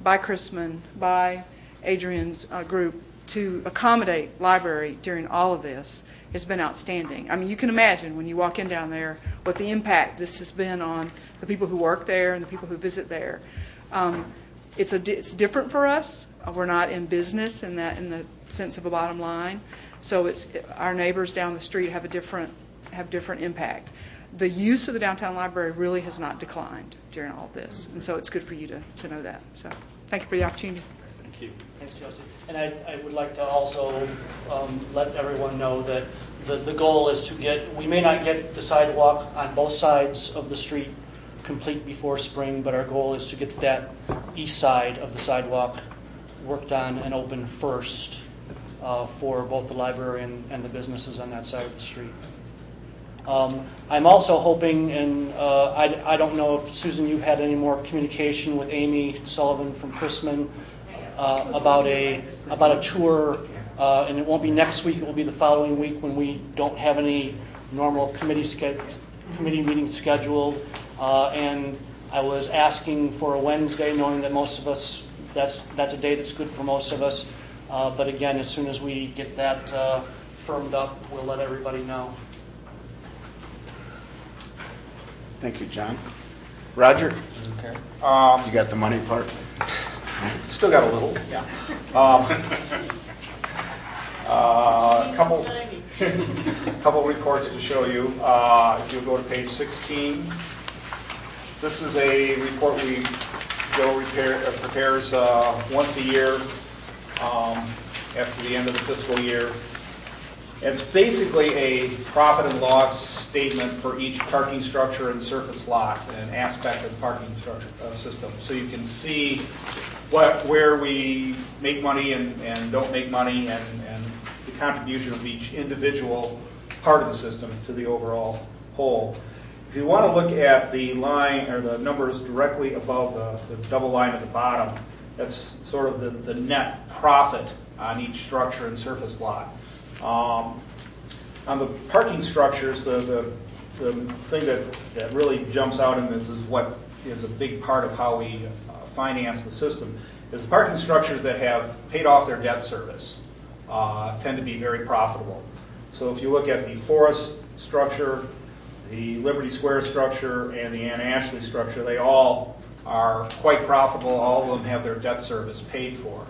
by Chrisman, by Adrian's group to accommodate library during all of this has been outstanding. I mean, you can imagine when you walk in down there what the impact this has been on the people who work there and the people who visit there. It's different for us. We're not in business in the sense of a bottom line. So our neighbors down the street have different impact. The use of the downtown library really has not declined during all of this, and so it's good for you to know that. So thank you for the opportunity. Thank you. Thanks, Josie. And I would like to also let everyone know that the goal is we may not get the sidewalk on both sides of the street complete before spring, but our goal is to get that east side of the sidewalk worked on and open first for both the library and the businesses on that side of the street. I'm also hoping, and I don't know if, Susan, you've had any more communication with Amy Sullivan from Chrisman about a tour, and it won't be next week, it will be the following week when we don't have any normal committee meetings scheduled. And I was asking for a Wednesday, knowing that most of us, that's a day that's good for most of us. But again, as soon as we get that firmed up, we'll let everybody know. Thank you, John. Roger? Okay. You got the money part? Still got a little, yeah. Couple reports to show you. If you'll go to page 16, this is a report Joe prepares once a year after the end of the fiscal year. It's basically a profit and loss statement for each parking structure and surface lot, an aspect of the parking structure system. So you can see where we make money and don't make money, and the contribution of each individual part of the system to the overall whole. If you want to look at the line or the numbers directly above the double line at the bottom, that's sort of the net profit on each structure and surface lot. On the parking structures, the thing that really jumps out in this is what is a big part of how we finance the system, is the parking structures that have paid off their debt service tend to be very profitable. So if you look at the Forest structure, the Liberty Square structure, and the Ann Ashley structure, they all are quite profitable. All of them have their debt service paid for.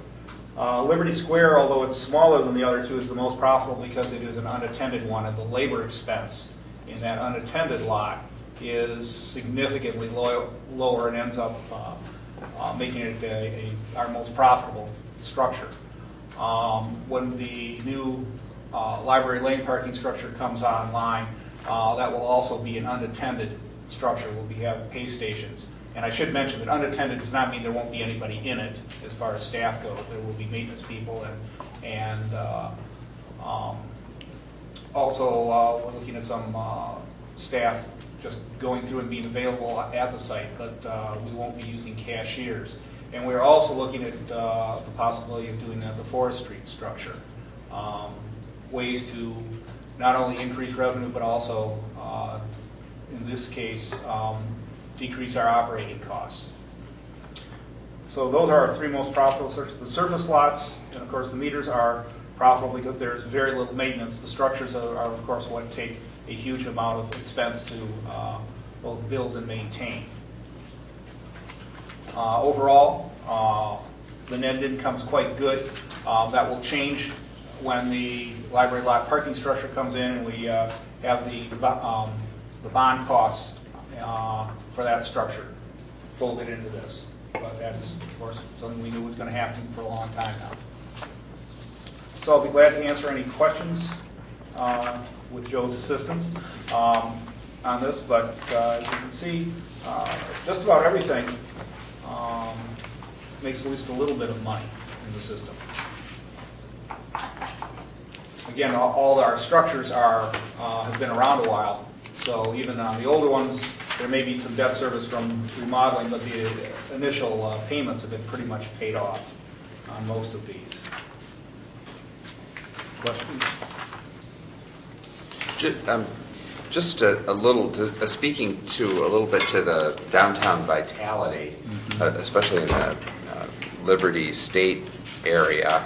Liberty Square, although it's smaller than the other two, is the most profitable because it is an unattended one, and the labor expense in that unattended lot is significantly lower and ends up making it our most profitable structure. When the new Library Lane parking structure comes online, that will also be an unattended structure. We'll have pay stations. And I should mention that unattended does not mean there won't be anybody in it as far as staff goes. There will be maintenance people and also we're looking at some staff just going through and being available at the site, but we won't be using cashiers. And we're also looking at the possibility of doing that at the Forest Street structure. Ways to not only increase revenue, but also, in this case, decrease our operating costs. So those are our three most profitable structures. The surface lots, and of course the meters, are profitable because there's very little maintenance. The structures are of course, what take a huge amount of expense to both build and maintain. Overall, the net income's quite good. That will change when the library lot parking structure comes in and we have the bond costs for that structure folded into this. But that is, of course, something we knew was going to happen for a long time now. So I'll be glad to answer any questions with Joe's assistance on this. But as you can see, just about everything makes at least a little bit of money in the system. Again, all our structures have been around a while. So even on the older ones, there may be some debt service from remodeling, but the initial payments have been pretty much paid off on most of these. Questions? Just a little, speaking to a little bit to the downtown vitality, especially in the Liberty State area.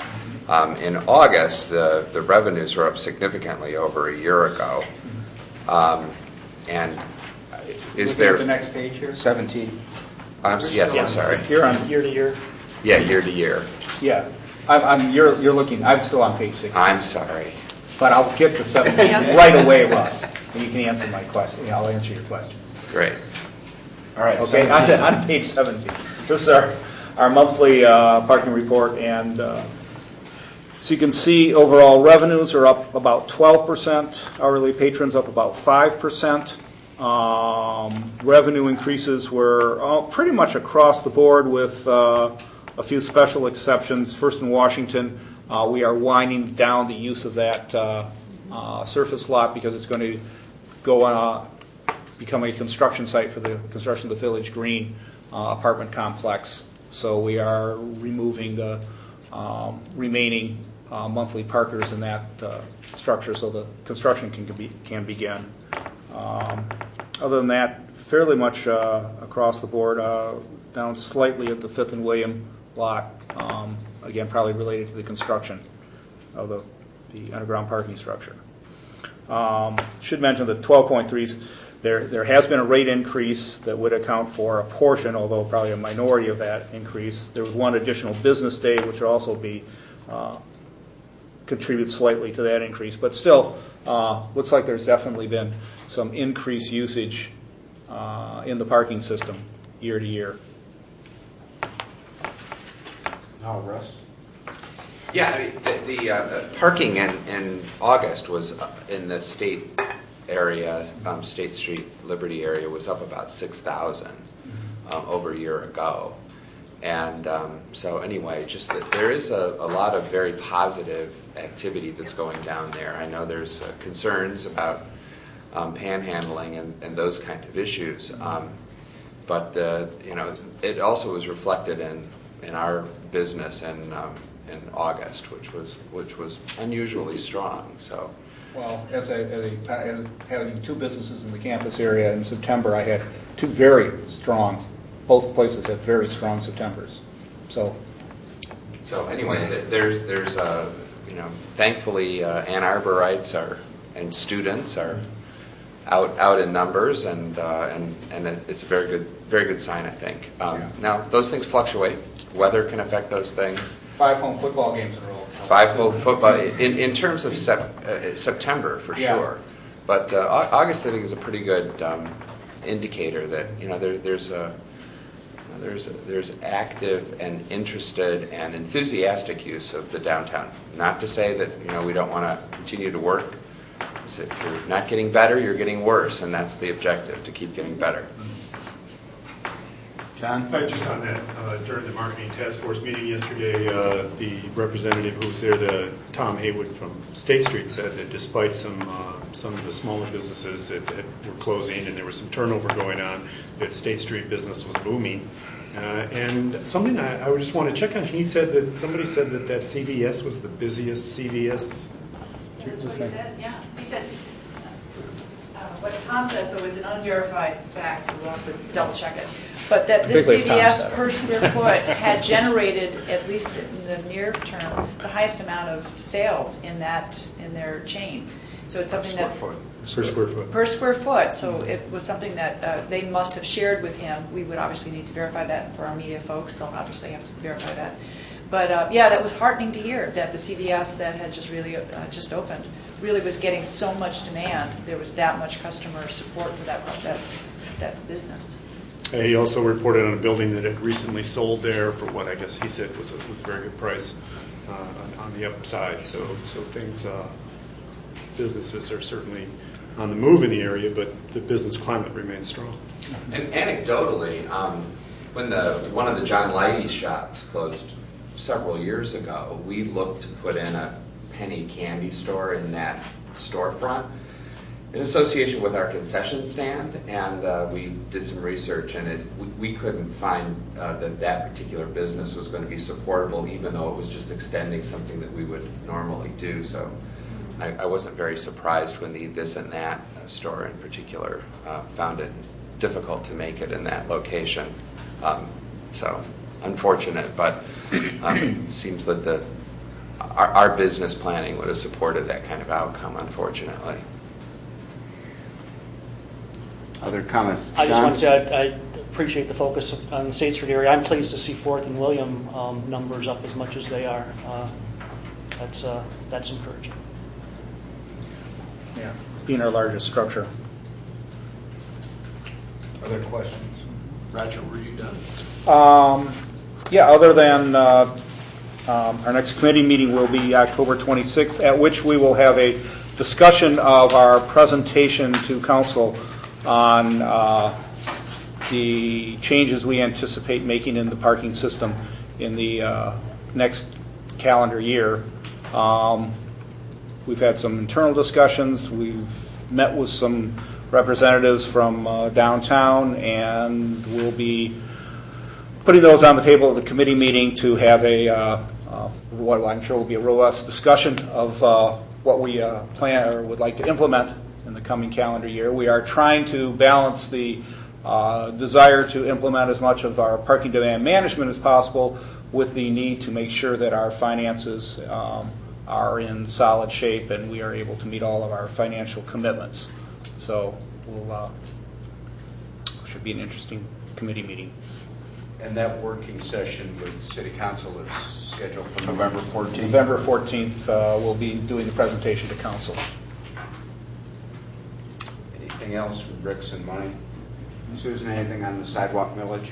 In August, the revenues were up significantly over a year ago. And is there the next page here? 17. Yes, I'm sorry. You're on Year to year. Yeah, year to year. Yeah, you're looking. I'm still on page 16. I'm sorry. But I'll get to 17 right away, Russ. And you can answer my question. I'll answer your questions. Great. All right. Okay, on page 17. This is our monthly parking report, and so you can see overall revenues are up about 12%. Hourly patrons up about 5%. Revenue increases were pretty much across the board with a few special exceptions. First in Washington, we are winding down the use of that surface lot because it's going to go become a construction site for the construction of the Village Green apartment complex. So we are removing the remaining monthly parkers in that structure so the construction can begin. Other than that, fairly much across the board, down slightly at the 5th and William lot, again, probably related to the construction of the underground parking structure. Should mention the 12.3s, there has been a rate increase that would account for a portion, although probably a minority of that increase. There was one additional business day, which will also be contribute slightly to that increase. But still, looks like there's definitely been some increased usage in the parking system year to year. Now, Russ? Yeah, I mean, the parking in August was in the state area, State Street, Liberty area, was up about 6,000 over a year ago. And so anyway, just that there is a lot of very positive activity that's going down there. I know there's concerns about panhandling and those kind of issues. But it also was reflected in our business in August, which was unusually strong. So, well, as having two businesses in the campus area in September, I had two very strong. Both places had very strong Septembers. So anyway, there's thankfully Ann Arborites and students are out in numbers, and it's a very good sign, I think. Now, those things fluctuate. Weather can affect those things. 5 home football games in a row. 5 home football, in terms of September, for sure. But August, I think, is a pretty good indicator that, you know, there's active and interested and enthusiastic use of the downtown. Not to say that, you know, we don't want to continue to work. So if you're not getting better, you're getting worse, and that's the objective, to keep getting better. John? Just on that, during the marketing task force meeting yesterday, the representative who was there, Tom Haywood from State Street, said that despite some of the smaller businesses that were closing and there was some turnover going on, that State Street business was booming. And something I would just want to check on, somebody said that CVS was the busiest CVS. That's what he said, yeah. He said, what Tom said, so it's an unverified fact, so we'll have to double check it. But that this CVS per square foot had generated, at least in the near term, the highest amount of sales in their chain. So it's something that... Per square foot. Per square foot. So it was something that they must have shared with him. We would obviously need to verify that for our media folks. They'll obviously have to verify that. But yeah, that was heartening to hear that the CVS that had just really just opened really was getting so much demand. There was that much customer support for that business. He also reported on a building that had recently sold there for what I guess he said was a very good price on the upside. So things, businesses are certainly on the move in the area, but the business climate remains strong. And anecdotally, when one of the John Leidy's shops closed several years ago, we looked to put in a penny candy store in that storefront in association with our concession stand, and we did some research, and we couldn't find that particular business was going to be supportable, even though it was just extending something that we would normally do. So I wasn't very surprised when the This and That store in particular found it difficult to make it in that location. So unfortunate, but seems that our business planning would have supported that kind of outcome, unfortunately. Other comments? I just John? want to say I appreciate the focus on the State Street area. I'm pleased to see Fourth and William numbers up as much as they are. That's encouraging. Yeah, being our largest structure. Other questions? Roger, were you done? Yeah, other than our next committee meeting will be October 26th, at which we will have a discussion of our presentation to council on the changes we anticipate making in the parking system in the next calendar year. We've had some internal discussions. We've met with some representatives from downtown, and we'll be putting those on the table of the committee meeting to have what I'm sure will be a robust discussion of what we plan or would like to implement in the coming calendar year. We are trying to balance the desire to implement as much of our parking demand management as possible with the need to make sure that our finances are in solid shape and we are able to meet all of our financial commitments. So should be an interesting committee meeting. And that working session with City Council is scheduled for November 14th? November 14th, we'll be doing the presentation to Council. Anything else with Rick's in mind? Susan, anything on the sidewalk millage?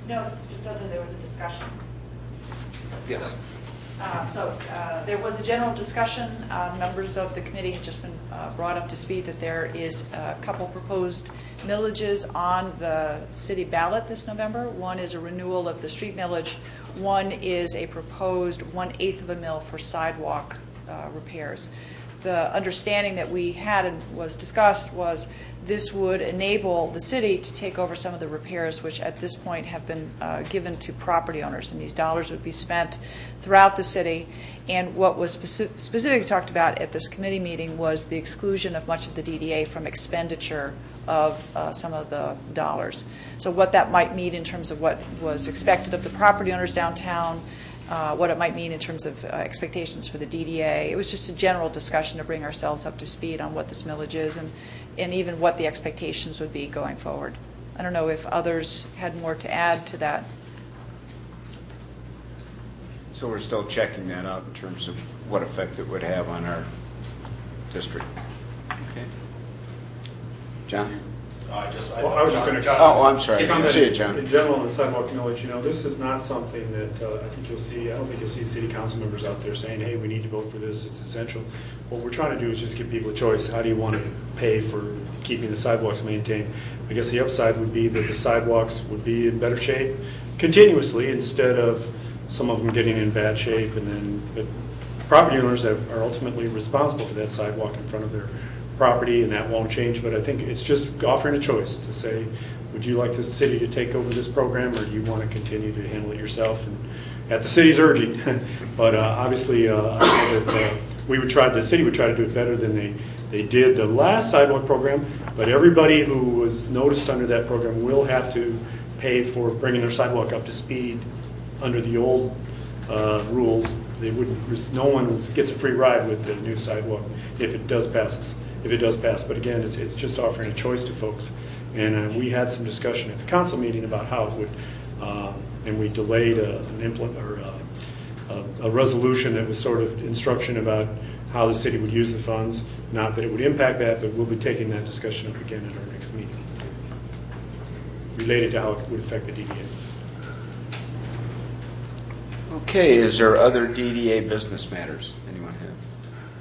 No, just other than there was a discussion. Yes. So there was a general discussion. Members of the committee have just been brought up to speed that there is a couple proposed millages on the city ballot this November. One is a renewal of the street millage. One is a proposed 1/8 of a mill for sidewalk repairs. The understanding that we had and was discussed was this would enable the city to take over some of the repairs which at this point have been given to property owners, and these dollars would be spent throughout the city. And what was specifically talked about at this committee meeting was the exclusion of much of the DDA from expenditure of some of the dollars. So what that might mean in terms of what was expected of the property owners downtown, what it might mean in terms of expectations for the DDA. It was just a general discussion to bring ourselves up to speed on what this millage is and even what the expectations would be going forward. I don't know if others had more to add to that. So we're still checking that out in terms of what effect it would have on our district. Okay. John? I was just going to. Oh, I'm sorry. Comment John. in general on the sidewalk millage, this is not something that I think you'll see. I don't think you'll see city council members out there saying, "Hey, we need to vote for this. It's essential." What we're trying to do is just give people a choice. How do you want to pay for keeping the sidewalks maintained? I guess the upside would be that the sidewalks would be in better shape continuously instead of some of them getting in bad shape, and then but property owners are ultimately responsible for that sidewalk in front of their property, and that won't change. But I think it's just offering a choice to say, would you like the city to take over this program, or do you want to continue to handle it yourself? And at the city's urging, but obviously, I know that the city would try to do it better than they did the last sidewalk program. But everybody who was noticed under that program will have to pay for bringing their sidewalk up to speed. Under the old rules, they wouldn't. No one gets a free ride with the new sidewalk if it does pass. But again, it's just offering a choice to folks. And we had some discussion at the council meeting about how it would, and we delayed a resolution that was sort of instruction about how the city would use the funds. Not that it would impact that, but we'll be taking that discussion up again at our next meeting, related to how it would affect the DDA. Okay, is there other DDA business matters anyone have?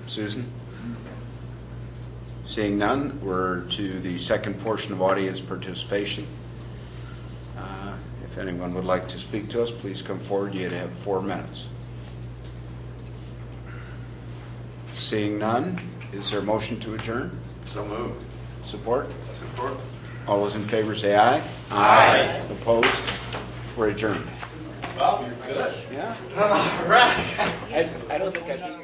Susan? Seeing none, we're to the second portion of audience participation. If anyone would like to speak to us, please come forward. You have 4 minutes. Seeing none, is there a motion to adjourn? So moved. Support? Support. All those in favor say aye. Aye. Opposed? We're adjourned. Well, you're good. Yeah. All right. I don't think I'd be